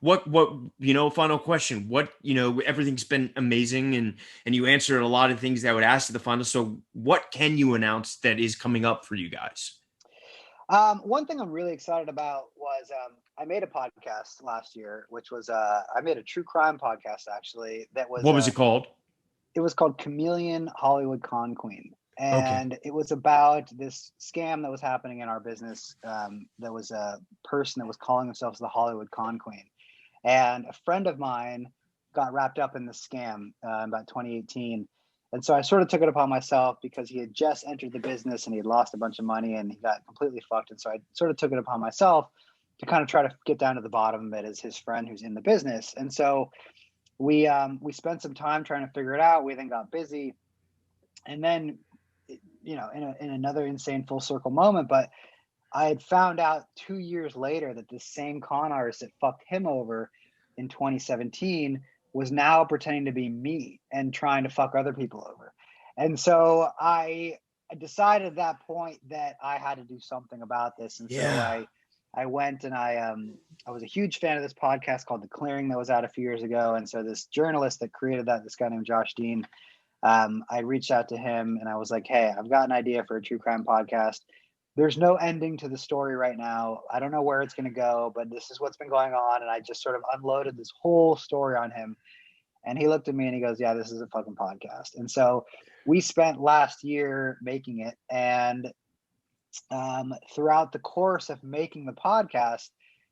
What you know, final question. What, you know, everything's been amazing, and you answered a lot of things that I would ask at the final. So what can you announce that is coming up for you guys? One thing I'm really excited about was I made a podcast last year, which was I made a true crime podcast, actually. That was, what was it called? It was called Chameleon Hollywood Con Queen. And it was about this scam that was happening in our business. There was a person that was calling themselves the Hollywood Con Queen. And a friend of mine got wrapped up in the scam about 2018. And so I sort of took it upon myself because he had just entered the business and he had lost a bunch of money and he got completely fucked. And so I sort of took it upon myself to kind of try to get down to the bottom of it as his friend who's in the business. And so we spent some time trying to figure it out. We then got busy. And then, you know, in another insane full circle moment, but I had found out 2 years later that the same con artist that fucked him over in 2017 was now pretending to be me and trying to fuck other people over. And so I decided at that point that I had to do something about this. And so I went and I was a huge fan of this podcast called The Clearing that was out a few years ago. And so this journalist that created that, this guy named Josh Dean, I reached out to him and I was like, hey, I've got an idea for a true crime podcast. There's no ending to the story right now. I don't know where it's going to go, but this is what's been going on. And I just sort of unloaded this whole story on him. And he looked at me and he goes, yeah, this is a fucking podcast. And so we spent last year making it. And throughout the course of making the podcast,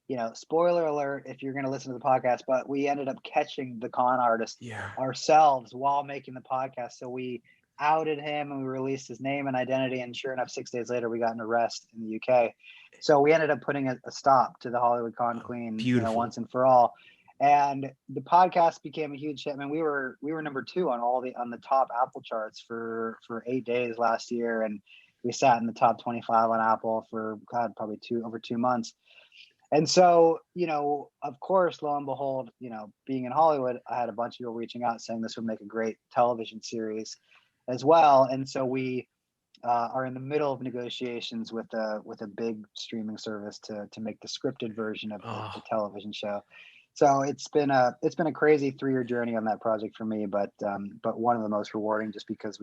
you know, spoiler alert if you're going to listen to the podcast, but we ended up catching the con artist ourselves while making the podcast. So we outed him and we released his name and identity, and sure enough 6 days later we got an arrest in the UK. So we ended up putting a stop to the Hollywood con queen, you know, once and for all. And the podcast became a huge hit. I mean, we were number 2 on the top Apple charts for 8 days last year, and we sat in the top 25 on Apple for probably over 2 months. And so, you know, of course, lo and behold, you know, being in Hollywood, I had a bunch of people reaching out saying this would make a great television series as well. And so we are in the middle of negotiations with a big streaming service to make the scripted version of the television show. So it's been a crazy 3-year journey on that project for me, but one of the most rewarding, just because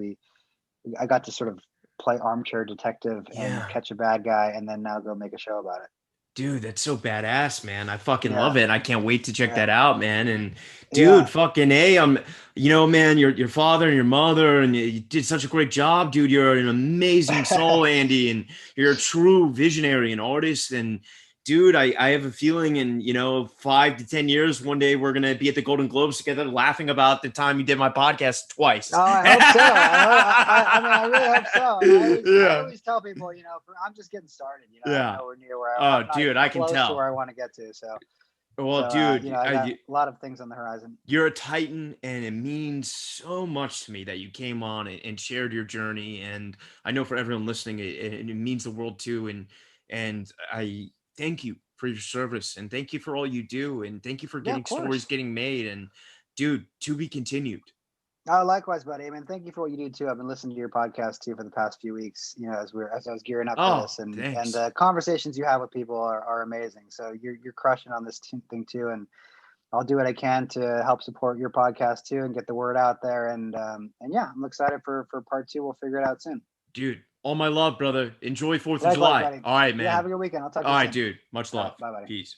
I got to sort of play armchair detective and catch a bad guy and then now go make a show about it. Dude, that's so badass, man. I fucking love it. I can't wait to check that out, man. And dude, fucking A, man, your father and your mother, and you did such a great job, dude. You're an amazing soul, Andy, and you're a true visionary and artist. And dude, I have a feeling in, 5 to 10 years, one day we're going to be at the Golden Globes together laughing about the time you did my podcast twice. Oh, I hope so. I really hope so. I always tell people, I'm just getting started, I'm nowhere near where I'm dude, I can tell to where I want to get to. So, dude, I got a lot of things on the horizon. You're a Titan, and it means so much to me that you came on and shared your journey. And I know for everyone listening, it means the world too. And I thank you for your service, and thank you for all you do, and thank you for getting stories getting made. And dude, to be continued. Oh, likewise, buddy. I mean, thank you for what you do too. I've been listening to your podcast too for the past few weeks, as I was gearing up for this, and the conversations you have with people are amazing. So you're crushing on this thing too, and I'll do what I can to help support your podcast too and get the word out there. And I'm excited for part 2. We'll figure it out soon. Dude, all my love, brother. Enjoy 4th of July. Buddy. All right, man. Yeah, have a good weekend. I'll talk to you soon. All right, dude. Much love. Bye, buddy. Peace.